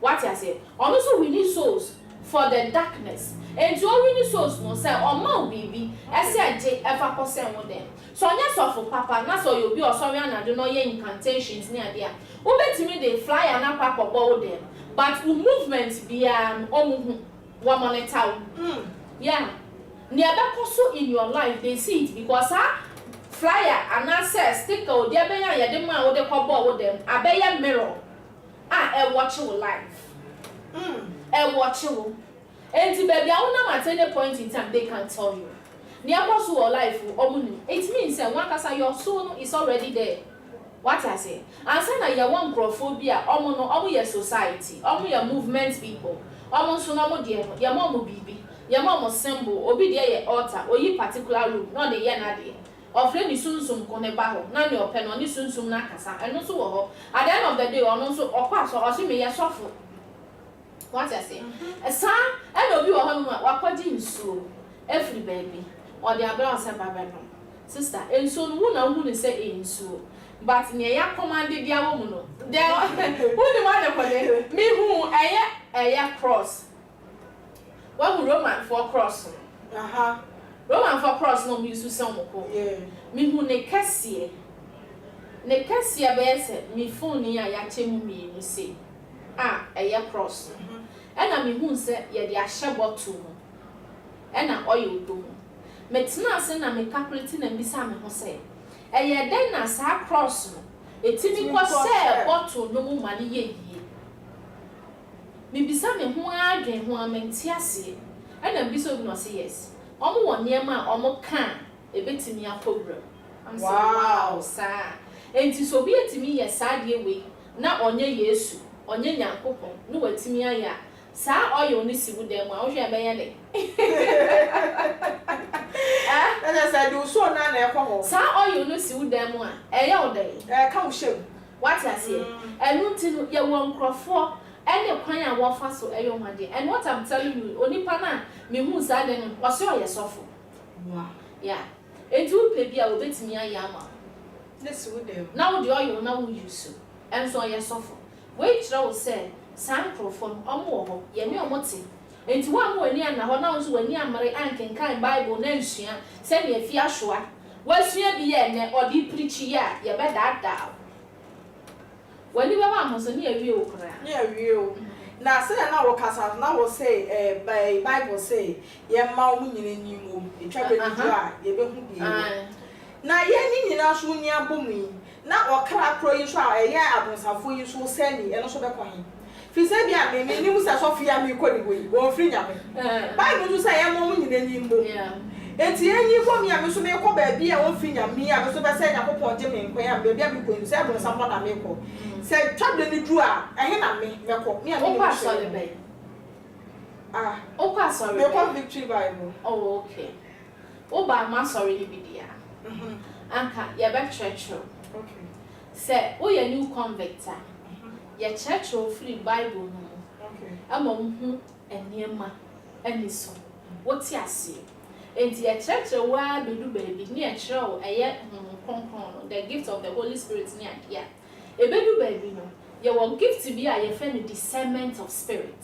what you say ono so we need souls for the darkness and to we need souls no say o ma bibi ese age efa kosen wo dem so nya sofu papa na so you be o so we anado no ye incantations ni ade a wo betimi dey fly and papa wo dem but the movement bia omuhu wo monitor yeah ni abakoso in your life they see it because flyer and access sticker o dia be ya ye dem a wo de kobo wo dem abeya mirror e watch your life e watch you enti baby I wona at any point in time they can tell you ni akoso your life omunu it means say one kasa your soul is already there what I say and say na your one crophobia omo no omo your society omo your movement people omo so no mo de no your mom bibi your mom symbol obi de ye altar oyi particular room no de ye na de ofre ni sunsum ko ne ba ho na ne ope no ni sunsum na kasa eno so wo ho at the end of the day ono so okwa so o se me ye sofo what I say esa e no bi wo ho no wakwaji nsuo every baby or the abra se baba no sister enso no na hu ne se ensuo but ne ya command dia wo mu no de who ni ma de ko de me hu eye cross wa hu Roman for cross Roman for cross no mi su se omoko mi hu ne kase be se mi phone ni ya chemu mi ni se eye cross ena mi hu se ye de ahye bottle ho ena oil do metina se na me calculate na mbisa me ho se eye den na sa cross no etimi ko se bottle no mu mani ye yie mi bisa me ho adwen ho amenti ase ena mbisa no se yes omo won niema omo kan ebetimi akobrem am say wow sa enti so bi etimi ye sa de we na onye Yesu onye Nyankopon no watimi aya sa oyo ni sibu dem a wo hwe be ye le na say do so na ekwo ho sa oyo no sibu dem a eye odai ka wo shem what I say enu ti no ye won krofo ene kwan a wo fa so eyo hwade and what I'm telling you onipa na me hu sa de no wo se oye sofo wow yeah edu pe bia obetimi aya ama na sibu dem na wo de oyo na wo use enso oye sofo we kira wo say microphone omo ho ye ne omo te enti wa mo ani ana ho na wo so wani amare ankenkan bible na nsua se ne afi ahwoa wasua bi ye ne odi preach ya ye be dada wani ba ma so ne awie okra ne awie o na say na wo kasa na wo say Bible say ye ma wo nyina nyimo etwa be du a ye be hu bi na ye ni nyina so ni abomu na okra kro yi so a ye abonsafo yi so sani eno so be kwahin fi say bia me ni mu sa so fia me ko ni we wo fri nyame Bible do say ye ma wo nyina nyimo enti enyi ko mi a me so me ko ba bia wo fri nyame a me so be say yakopon je me nkwan a be bia me ko ni say abonsafo na me ko say twabde ni du a ehe na me ko me a me kwa sorry be kwa sorry me ko Victory Bible okay ba ma sorry ni bidia anka ye be church okay say wo ye new convert ye church free Bible no okay ama hu eniema ani so wo ti ase enti ye church wa be du baby ni e kire wo eye konkron the gift of the Holy Spirit ni adia ebedu baby no ye wo gift bi a ye fe no discernment of spirit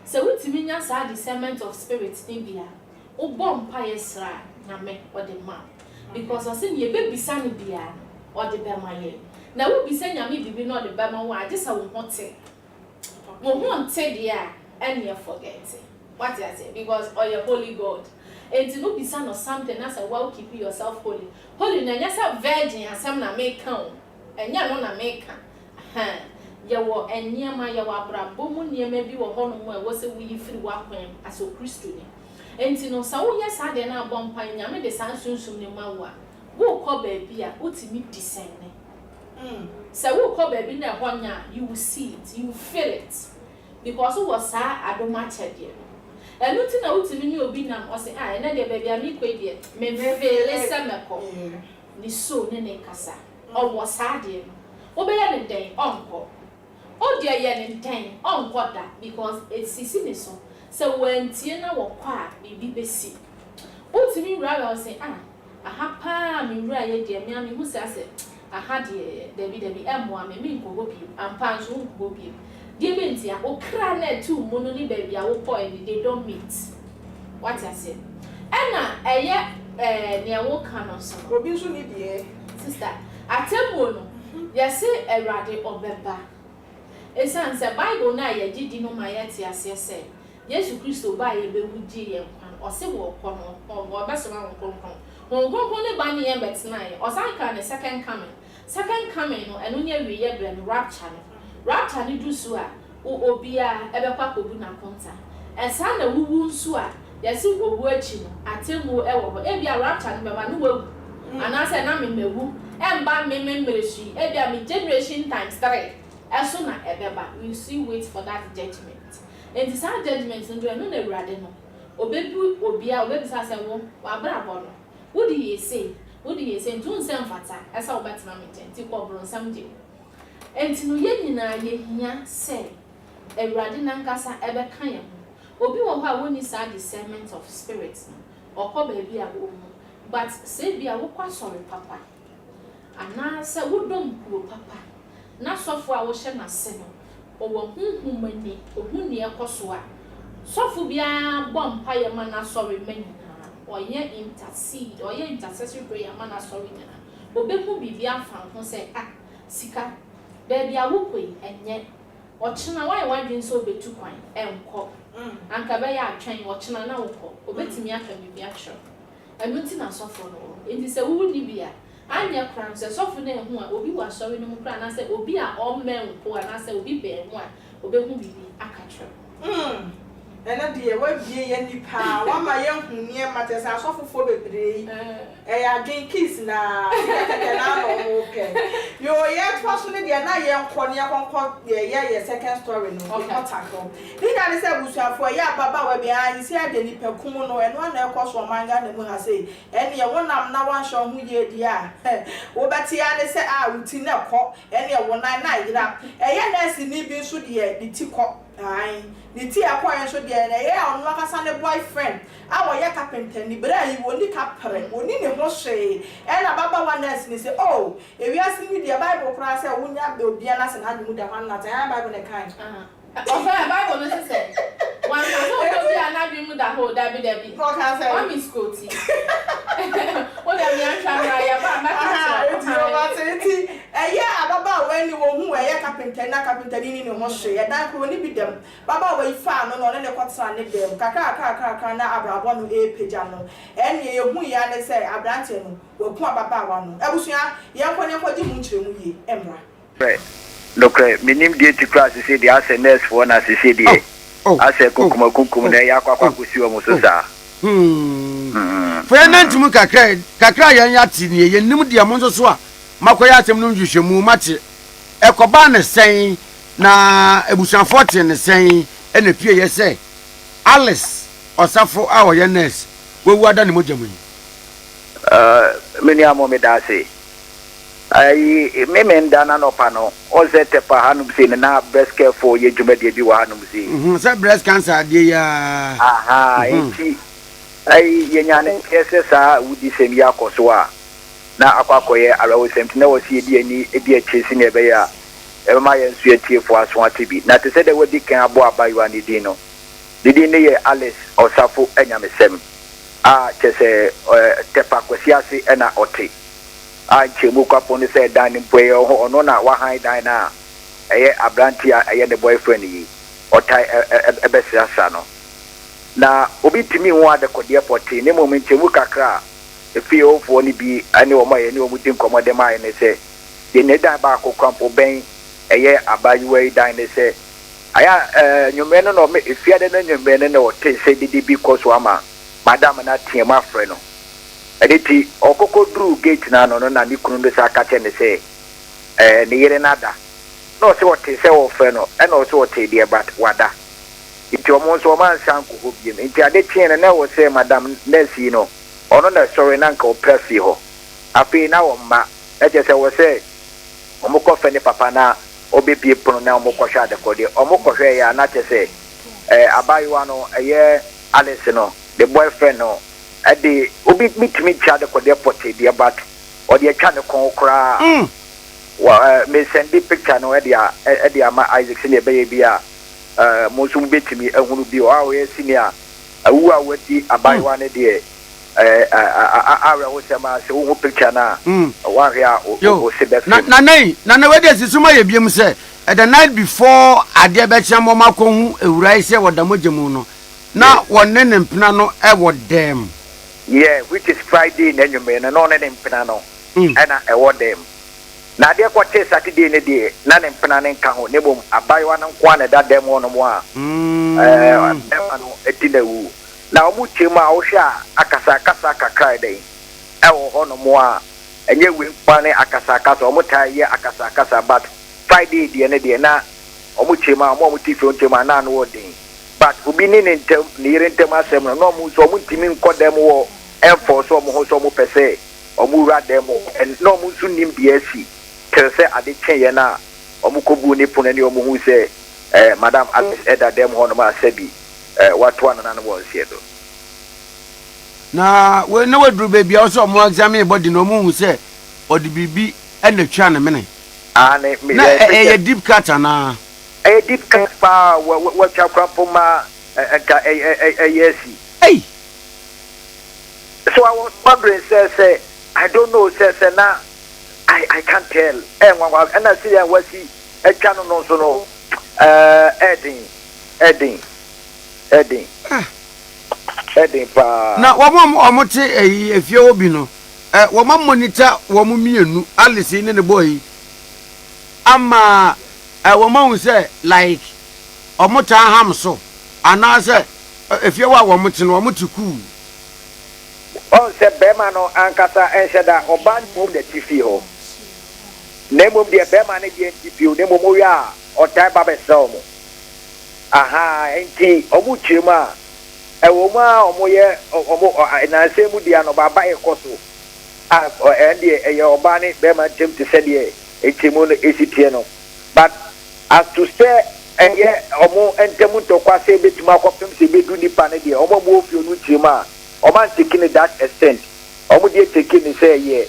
se wutimi nya sa discernment of spirit ni bia wo bom pa ye sra na me o de ma because ose ni ebebisa ni bia o de be ma ye na wo bisa nyame bibi no de be ma wo agisa wo hote wo honte dia and you forget what I say because or your holy God and to no bisa no something as a well keep yourself holy na nya sa virgin asem na make count enya no na make ye wo enyema ye wo abrabo mu niema bi wo hono mu e wo se wo yi firi wa kwan as o Kristo ni enti no sa wo ye sa de na abom pan nyame de san sunsum ne ma wo ko ba bia utimi discern sa wo ko ba bi na honya you will see it you will feel it because wo sa adoma chede enu ti na utimi ni obi nam o se na de ba bia mi ko de me feel se meko ni so ne kasa o wo sa de wo be ya ne den onko o de ye ne den onko da because it's sisi so when na wo kwa bibi besi utimi wura we say aha pa mi wura ye de mi ami hu se ase aha de debi emwa me mi nko bi ampa nso nko bi de mentia o kra na tu mu no ni ba bia wo point they don't meet what I said ena eye ne wo kan so obi nso ni de sister atemu no yes erade obeba esan se Bible na ye gidi no ma ye ti ase se Yesu Kristo ba ye be wudi ye nkwan o se wo kọ no o be so ma nkon ne ba ni ye betina ye o san ka ne second coming no eno ne wi ye bre rapture ni du so a obia ebe kwa kobu na konta esan na wuwu nso a yesi owu achi no atemu ewo ho ebia rapture ni be ma no wawu anase na me mewu emba me mmereshi ebia me generation times 3 eso na ebeba we see wait for that judgment and this judgment ndo no na urade no obebu obia obebisa se wo wa brabo no wo di yese ntun se mfata esa obetima me tenti ko bro nsam de enti no ye nyina ye hia se urade na nkasa ebe kan ye obi wo ha woni sa discernment of spirit no okọ ba bia wo mu but se bia wo kwa sorry papa ana se wo dom ku papa na sofo a wo hye na se no owo hunhumani ohuni ekoso a sofo bia bom pa ye ma na sorry manyina oye intercede oye intercessory prayer ma na sorry nyina obeku bibia fa ho se sika be bia wo koi enye ochina why wadwen so betu kwan enko anka be ya atwen ochina na wokọ obetimi aka bibia kiro enu ti na sofo no enti se wo ni bia anya kran se sofo na ehu a obi wa sorry no mu kran na se obi a o men ko na se obi be ehu a obehu bibi aka kiro ena de wa bie ye nipa wa ma ye hunnie matesa sofofo bebre ya dwen kiss na na no okay yo ye twaso ne de na ye nkọ ne konko ye second story no okay tackle ni na ne se busuafo ya baba wa bia isi ade nipa kumu no eno na ekoso manga na mu ha sei ene ye wonam na wan hwo hu ye di a wo beti ya ne se wuti na kọ ene ye wonan na yira ye na si ni bi so de di ti kọ ai ni ti akwa so de na ye onu akasa ne boyfriend awo ye carpenter ni bra yi woni kapre woni ne ho hwe e na baba wa nurse ni say oh ewi asi mi de Bible kura say wonya be obia na se na mu da han na ta Bible ne kan ofa Bible no say wan ka so obia na bi mu da ho da bi ko ka say wa mi skoti o da mi an try ya ba ma ka ti o ba ti e ye ababa wa ni wo hu e ye carpenter na carpenter ni no ho hwe e dan ko ni bi dem baba we fa no no ne kwatra ne dem kaka na abrabo no e pagya no ene ye hu ya ne say abrante no we ku baba wa no ebusua ye ko ne ko di mu nkyere mu ye emra Dokre, minim die to class say the as nurse for na say die. As e kokuma kukum na ya kwakwa kusi o muso sa. Fe nanti mu kakra yan ya ti ne ye nim dia mo so a makoya atem no nhwehwemu mate ekoba ne sen na ebusanfo te ne sen ena pie ye say Alice osafo a wo ye nurse wewu ada ne mojamu meni amo me da say ai memenda na no pano o ze Tepa hanum se na breast care for ye dwumade bi wa hanum se say breast cancer de ya aha enti ai ye nyane kese sa wudi sem ya koso a na akwakoye arawo sem na wasi edi ani ebi achesi ne be ya e ma ye nsu etie fo aso atibi na te se de wadi kan abo abayiwa ni din no didi ne ye Alice osafo anyamesem a kese Tepa kwasi ase na ote a chemu kwapo ni say dan mpoye ono na wa han dan na eye abrantia eye the boyfriend yi otai ebesiasa no na obi timi ho ade kode poti ne moment chemu kakra efi ofo ni bi ane o ma ye ni o mudi nkomode ma ye ne se ye ne dan ba akokrampo ben eye abayuwa dan ne se aya nyume no no me efi ade no nyume ne o te se didi bi koso ama madam na tiema frɛ no editi okoko dru gate na no na ni kunu sa ka che ne se ne yere nada no se o te se o frɛ no e no se o te die but wada iti omo so man san ko hobie nti ade tie ne wo se madam nesi no ono na sorry na nka o presi ho afi na wo mma e je se wo se omo ko fe ne papa na obebie pono na omo ko hwa de ko de omo ko hwe ya na che se abayiwa no eye Alice no the boyfriend no ade obi mitimi cha de ko de pote de but o de twa ne kon kra wa me send the picture no ade ama Isaac se ne be bia monsum betimi ehunu bi o awe senior awu awati abayiwa ne de awe wo sema se wo picture na wa hia o se be na we de sisuma ye biem se the night before ade be chia mo makohu ewurai se wodamogemu no na wonne ne mpena no e wodem yeah which is Friday na nyume na no ne mpena no na e wodem na de ko te Saturday ne de na ne mpena ne nka ho ne bom abayiwa no kwa na dadem ho no mo a no etinawu na omu chema o hwa akasa kakra dey e wo ho no mo a enye we mpa ne akasa omu tai ye akasa but Friday de ne de na omu chema omu tifi on chema na no wodin but obi ni ntem ni yire ntem asem no omu so omu timi nkodem wo enforce omu ho so omu pese omu ra dem and no omu su nim biasi tel se ade chen ye na omu kobu ni pone ni omu hu se madam Alice eda dem ho no ma sebi watu ana na wo sie do na we na wadru baby also mo examine body no mu hu se odi bibi ena twa ne mene ane me na deep cut na deep cut pa wa chakra poma ka yesi hey so I was wondering say I don't know say na I can't tell and I see and wasi e chano no so no Edding pa na omote efie obi no wo ma monitor wo mu mienu Alice ne boy ama wo ma hu say like omota ham so ana say efie wa wo mote no wo mote ku on se bema no ankasa ensheda oban mum de tifi ho nemo de bema ne de tifi nemo mo ya otai ba be so mo aha enti omu chima ewo ma omoye omo na se mu dia no baba ekoso endi eye obani be ma tem to say die etimu no esitie no but as to say eye omo entemu to kwa se betuma akopem se bedu nipa ne die omo mo ofi onu chima o man taking that extent omo die taking say ye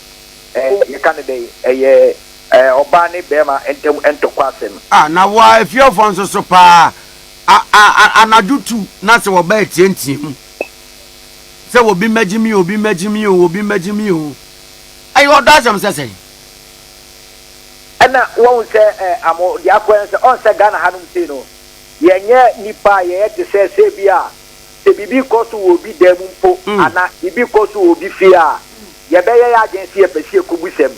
ye kan dey eye obani be ma entemu ento kwa sem na wa if you for so pa anadutu na se wo ba tientim se wo bi magimi o ayo da jam se and ɛna wɔn sɛ amo de akɔ sɛ ɔn sɛ Ghana hanom sei no yɛnyɛ nipa yɛyɛ te sɛ sɛ bi a sɛ bibi kɔ so wɔ obi dan mu mpo ana bibi kɔ so wɔ obi fie a yɛbɛyɛ yɛ agency yɛ pɛsi ekobu sɛm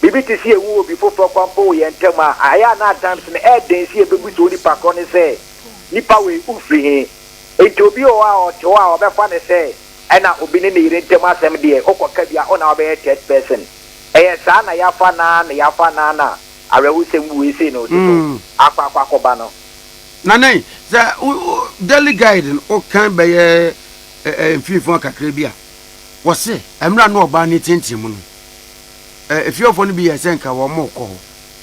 bibi te si ewu obi foforɔ kwampo wɔ yɛn ntɛm a ayɛ na times no ɛɛden si ebebu so nipa kɔ ne sɛ nipa wɔ ufiri he eti obi wɔ a ɔte hɔ a ɔbɛfa ne sɛ ɛna obi ne ne yere ntɛm asɛm deɛ ɔkɔka bi a ɔna ɔbɛyɛ third person ɛyɛ saa na yafa na arewu sɛm wo ese no so akɔ no na nei sɛ daily guide o kan bɛyɛ mfifo kakra bi a wɔse emra no ɔba ne tentim no efiofo no bi yɛ sɛ nka wɔ mo kɔ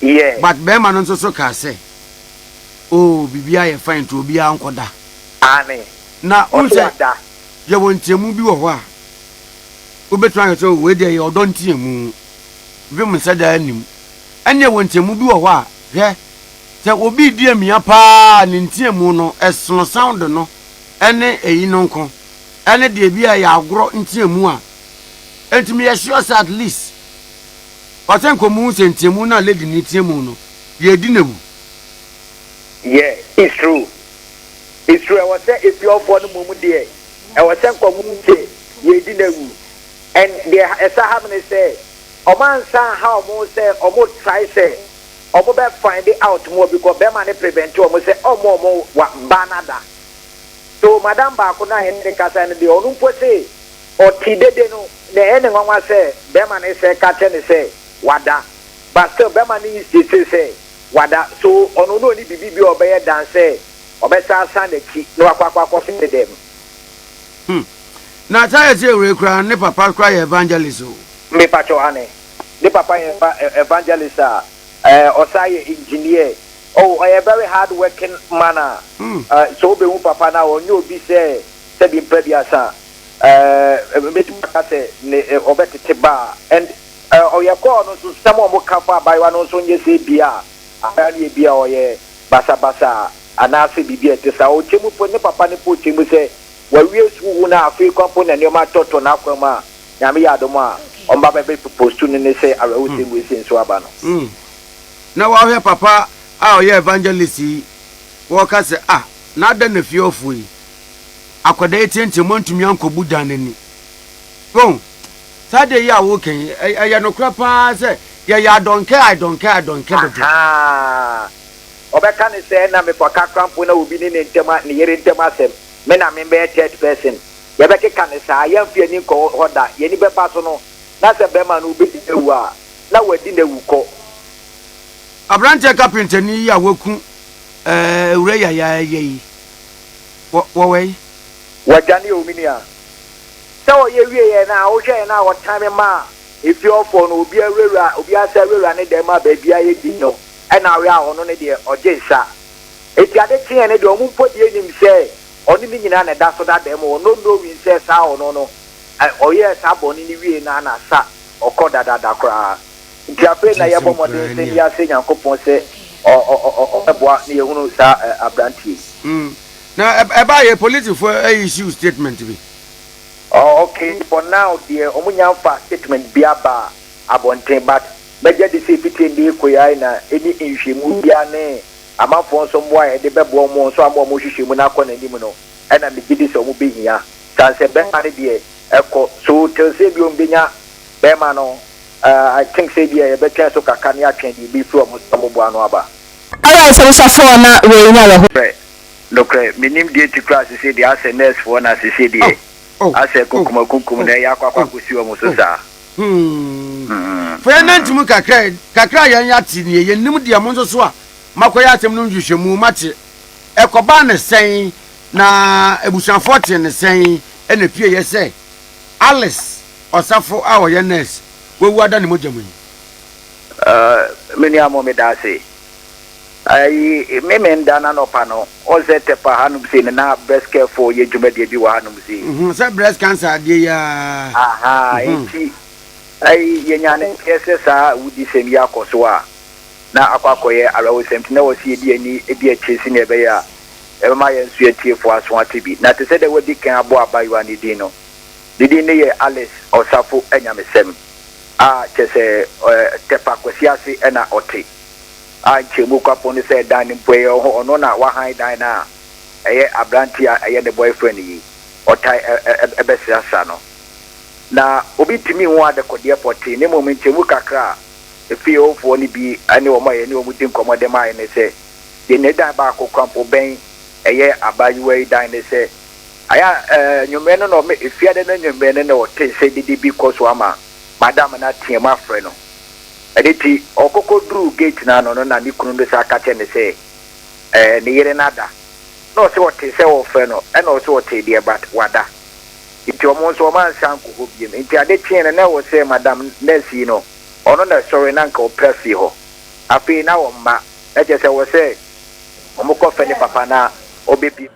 yeah but bɛma no nso so ka sɛ oh bibia yɛ fine to obi ankoda ane na unse ye wontemu bi wo ho a obetu an so we de ye odontiemu bi mu sada anim anye wontemu bi wo ho a hwɛ sɛ obi di amia pa ne ntiemu no ɛsono sound no ɛne eyi no nko ɛne de bi a yɛ agoro ntiemu a entimi yɛ sure at least watenkomu sentiemu na lady ni tiemu no ye di newu. Yeah, it's true. It's true. I was saying if you're for the moment there, I was saying community, ye didn't. And there, as I haven't said, a man saw how more say, or more try say, or more find it out more because Berman prevent you, almost say, oh, more what banada. So, Madame Bakuna and the Cassan, the Olumpo say, or Tideno, the ending on what say, Berman say, Catchen say, Wada. But still, Berman is to say, Wada, so on no ni bibi obey dance obesa san the key no akwa fit them. Na tell you we kra ne papa kra evangelist o. Me pacho ane. The papa evangelist osaye engineer. Oh, a very hard working man. So be un papa na onye obi say bi prebiasa me papa say ne obeti Tepa and oyako no so some mo kafa abayiwa no so nye say bia abani bia oye basa anase bibia te sa o chemu po ne papa ne po chemu se wa wiesu na afi kwampo na ne ma toto na kwama nyame ya domo a omba be propose to ne se arewo se we se nso aba no na wa hwe papa a oye evangelist wo ka se na da na fie ofu yi akoda etenti montumi ankobu danani bon sade ya wo kan ya no kra pa se I don't care. Obeka ne say na me kwa kakrampo na obi ne ntema ne yere ntema sem me na me be third person ye be keka ne sa ya mfie ni ko hoda ye ni be pa so no na se be ma no obi di ewu a na wadi na ewu ko abrante carpenter ni ya waku ewure ya yi wo we wajani omini a so ye wie na wo hwe na wo time ma if you for no obi awura obi asa awura ne dem ma ba bia ye di no e na we a ono ne de ojeisa eti ade tie ne de omumpo de enim se oni ni nyina na da so da dem no wi se sa ono no oye sa boni ni wie na na sa okoda da kra nti ape na ye bomode se ya se nyankopon se o eboa ne ye hunu sa abrantie na eba ye police for issue statement bi. Oh, okay. For now, dear, omunya fa statement biaba abonten but beje de se fitin de koya na eni nhwemu bia ne amafo nso mboa e de bebo mo nso amo mo hwehwemu na akọ na nim no e na me gidi so mo behia sanse be ma ne de eko so tel se bi ombenya be ma no I think say de e be twa so kaka ne atwen de bi fu mo boa no aba ala se so fo na we nya we ho dokre minim de ti class se de as nurse for na se de ase kukum na ya kwakwa kusi o musosa fe na ntimu kakra ya ti ne ye nim de mo nso so a makoya atem no nhwehwemu mate ekoba ne sen na ebusuafo te ne sen ena pie ye se Alice osafo a wo ye nurse wewu ada ne mojamu meni amo me da se ai memenda na no pano oze Tepa hanum se na breast care for ye dwumade bi wa hanum se se breast cancer de ya enti ai ye nyane kese sa wudi sem ya koso a na akwakoye arawo sem na wasi edi ani ebi achesi na ebe ya ebe ma ye nsu etiefo aso atebi na te se de wadi kan abo abayiwa ni din no didi ne ye Alice osafo enyamesem chese Tepa kwesiase ena ote a chemu kwapo ni se dan mpoe ono na wa han dan na eye abrantia eye the boyfriend yi otai ebesiasa no na obi timi ho adekode airport ne moment chemu kakra efi ofo ni bi ani o maye ni o mudi nkomode mai ne se de ne dan ba akokwapo ben eye abayuwe dan ne se aya nyume no me efi ade na nyume no ote se didi bi koso ama madam na tiema frɛ no editi okoko dru gate na no na ni kunu de sa ka che ne se ne yere nada no se wote se wo frɛ no e no se wote de but wada iti omo so man sanko ho biem iti ade chien na wo se madam nesi no ono na sorry na nka o prefi ho afi na wo ma e je se wo se omo ko fe ne papa na obebi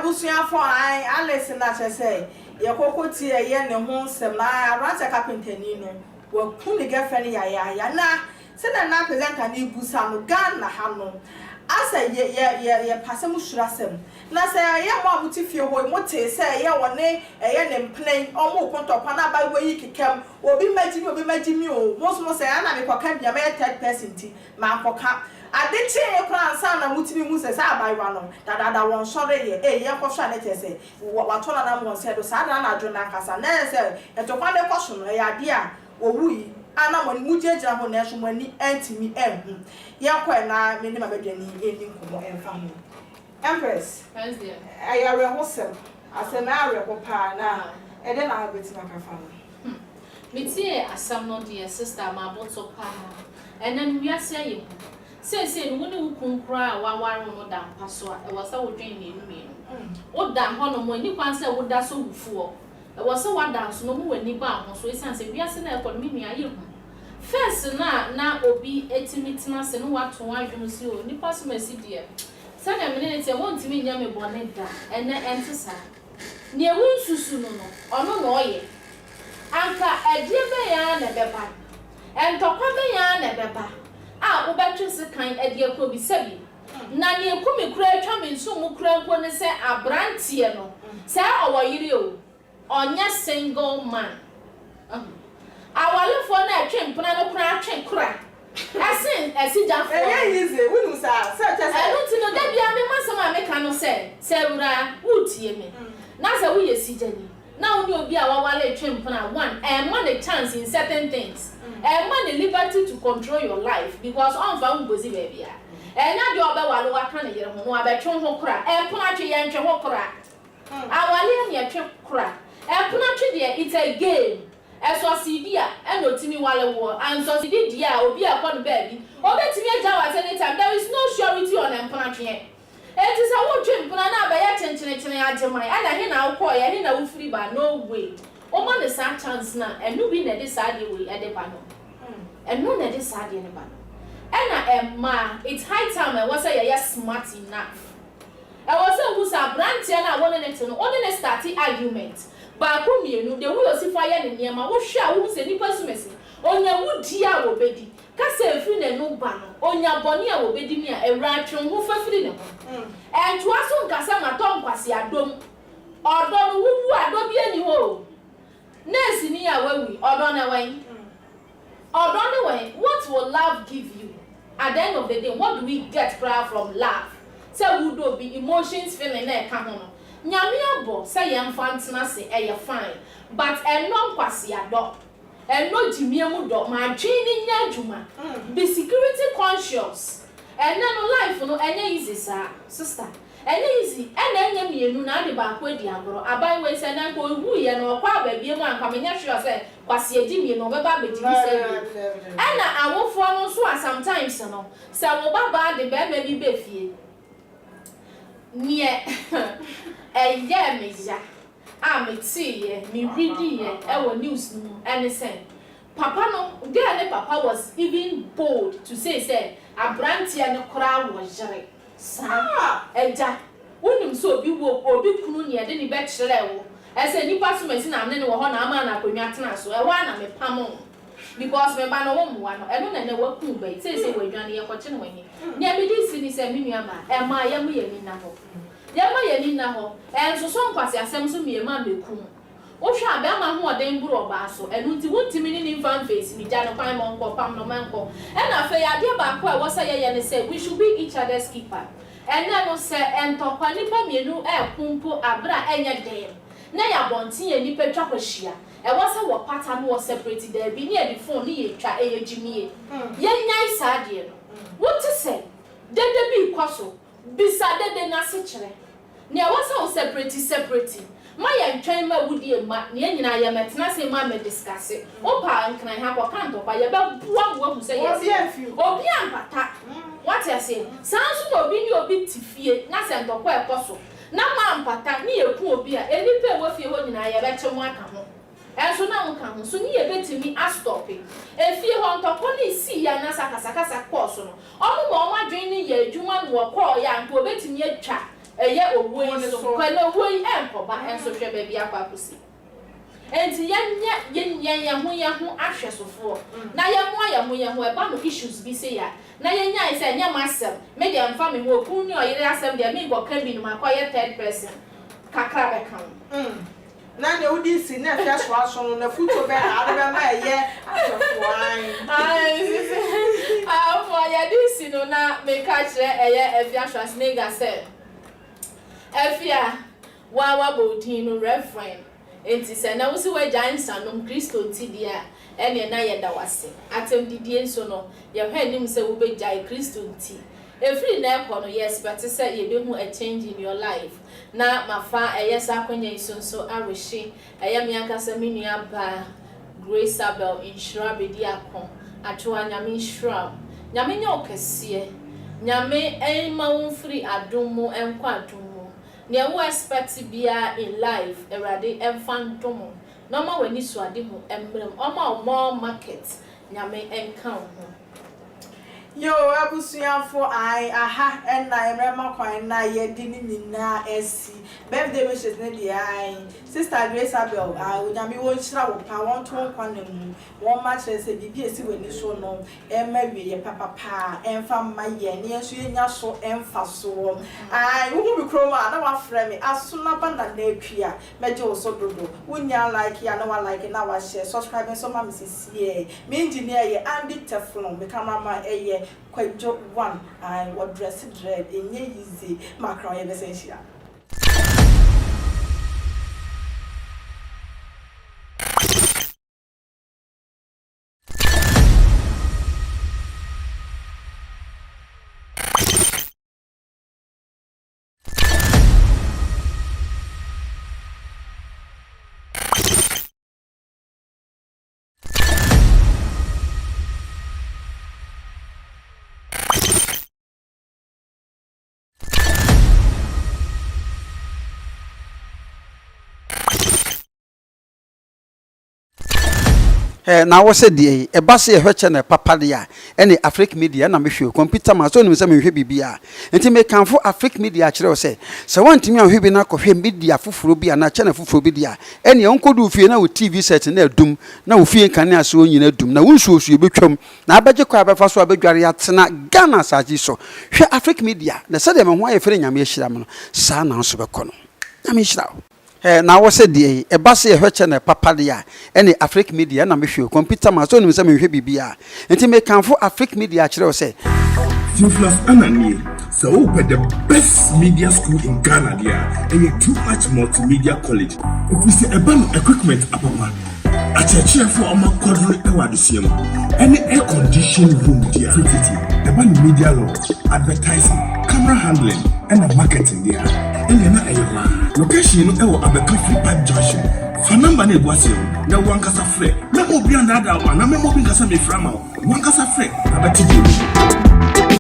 busuafo ai Alice na che se ye kokoti ye ne ho nsem na arata carpentani no wa kuni girlfriend ya na se na presenter na ibusa no Ghana ha no asa ye pase mu shurasem na se ye mo abuti fie ho mo te se ye wone ye ne mplen omo kontopa na ba we yikikem obi magimi o mo se ana me kwaka bia me third person ti ma kwaka adechi e kran san na mutimi mu se sa abaiwa no dada won sore ye ye kwhwa na tese watona na mo se do sa na adwo na kasa na se etokwa de kwhso no ya de a owui ana mo mujejira ho na so mani antimi ehu ye kwa na me ni mabedwani eni nkomo emfa ho Empress ayare ho sem asema are ho pa na ede na abetima kafa no metie asam no de sister ma boto pa enen wiase ayi say no woni wukunkura wa waro no da mpa so a e wasa wodwen ne enu o da ho no mo ni kwan say woda so wufuo e wasa wada so no mo wani ba ho so esan say wiase na economy nua ye hu first na obi etimitina se no wato adwum si o nipa so masi de say na mene te won timi nya me bone da ene entisa ne wunsusu no ono no oye anka edie be ya na beba entokwa be ya na beba a ubetwe se kan ade akọ bi sabi na ne ekumi kura atwa me nso mu kura nko ne se abrantie no se owoyire o onya single man awalefo na atwe mpona no kura atwe kura asin esijafo easy wonu sa tese enti no da bia me masama me ka no se wura utie me na se wo yesijani na woni obi a wawale atwe mpona one man a chance in certain things man the liberty to control your life because on fa ngozi baby enya de oba wale waka na yere ho no abetwe ho kura pona twe ye ntwe ho kura awale ne atwe kura pona twe de it's a game eso cd a eno timi wale wo and so cd dia obi akọ no baby obetimi agya wa any time there is no surety on pona twe enti sa wo twe mpona na abeya chenchenechene agemai ana he na akọ ye he na wo free ba no way o man the same chance na enu bi na de sade we ede ba no enu na de sade ne ba no ena it's high time I was say you smart enough I was say who sa branch na won ne te no only ne start argument ba ko mienu de wo si fire ne niam wo hwa wo se nipa sumesi onya wudi a wo bedi ka se firi ne no ba no onya boni a wo bedi mi a ewra atwe ho fa firi ne ho entu aso nkasa ma to nkwase adom odo no wuwu ado bi ani ho nurse ni a wawi odo na wen odo na wen what will love give you at the end of the day what do we get from love say we do be emotions feeling na ka ho no nyame abo say ye mfantena se e fine but eno nkwase ado eno jimiemu do ma twini nya adwuma be security conscious and no life no enye easy sir sister enye easy enye mienu na de ba kwa di agoro aban we say na ko hu ye no kwa ba bie mu anka menya sure say kwase edi mienu obeba be di say ena awofo no so sometimes no say wo baba de be ma bi be fie nie eye meja me see ye me reading ye e wo news no ene say papa no there ne papa was even bold to say abrantia ne kora wo jere sa eja wonim so obi kunu ne de ni be kire wo ese nipa so mesi na amne ne wo ho na ama na akonnwa tena so e wa na me pam because me ba no wo mwa no eno na ne waku be say we dwane ye kwache ne wani ne me di si ni se me nua ma e ma ye mu ye ni na ho ye ma ye ni na ho enso so nkwase asem so me ma bekum Osha Bama who are then bro basso, and won't mean in fan face, me Jano Pine Monko, Pam no Manco. And I say, I dear back where was I and say, we should be each other's keeper. And then was say, and talk on Nipa Menu, Pumpo, Abra, and your dame. Nay, I want tea and Nipa Chocoshia. And was a what pattern was separated there, be near the phone, ye try a Jimmy. Yen nice idea. What to say? Then the be castle, beside the Nassichere. Near was all separated. My young trainer would be a man, and I am at Nassy Mamma discuss it. Opa, and can I have a canto by about one woman say, yes, you, or Bianca. What I say, sounds will be your bit to fear, nothing but quite possible. Now, Mam Pata, near poor beer, and you pay what you want in I bet you want come home. And so now come, so near bit to me as stopping. If you want to only see a Nasaka person, all more draining ye, you want to call young to a bit in your chat. A year of way, so when no way ample, but and so shall be a papacy. And young ashes of four. Now, young who about issues be say, now, young say, young myself, maybe I'm family who pull your ass and their make or can be my quiet third person. Cacra account. Now, the old is in a fast wash on the foot of I remember, yeah, for your this, you know, now make catch a year if Yasha's nigger said. Afia, Wawa Botino reference. It is an also a giant son of Christo Tidia, and a Naya Dawasi. Atom Didier Sono, your head him say will be Jai Christo tea. Every nepon, yes, but to say you don't a change in your life. Now, my fa, a yes, I can so I wish she, I am Yanka Saminia by Grace Abel in Shrub Diacon, at Yamin Shrub. Yamin Cassia, Yame, a mound free at Dumo and Quantum. Near who expects to be in life, a radi and phantom. No more when you saw the emblem, or more markets, Yame and count. Yo, Abusia for aha, and I remember quite na ye didn't na SC. Birthday wishes, Neddy, Sister Grace Abel, I would have been one shower, I want to one match as a BPS when you show no, and maybe a papa, and from my yen, yes, you so emphasis. I won't be chroma, I don't frame me, as soon as they appear, Major so do. When you like, you know, like an hour share, subscribing so much, Mrs. Ye, me engineer, Andy Teflon, the cameraman, a year. Quite joke one, I was dressed red in easy macro essential. na wo se de e ba se e hweche na papa de a ene Afric Media na mehwe computer ma so nim se mehwe bibia enti me kanfo Afric Media kire wo se wantimi ahwe bi na kohwe media foforo bi na channel foforo bi dia ene onkodu fie na wo TV set na adum na wo fie kan na so nyina adum na wonsuosu e betwam na abaje kwa abafa so abadware atena Ghana saji so hwe Afric Media na se de me ho ayefere nyame ehira mo no sa na so bekono nyame ehira na wo se de e ba se e hweche na papa de a ene Afric Media na mehwe computer ma so nim se mehwe bibia enti me kanfo Afric Media kire wo se Influx Anani, so open the best media school in Ghana there, and you too much multimedia college. If we say about equipment apapa, a church for our quadri ewadisium, any air conditioned room there, the media law, advertising, camera handling, and the marketing there. And you're not a location at the country pipe junction. For number ne was you, no one casa free. No more beyond that one, no more being a semi frama, one casa free, about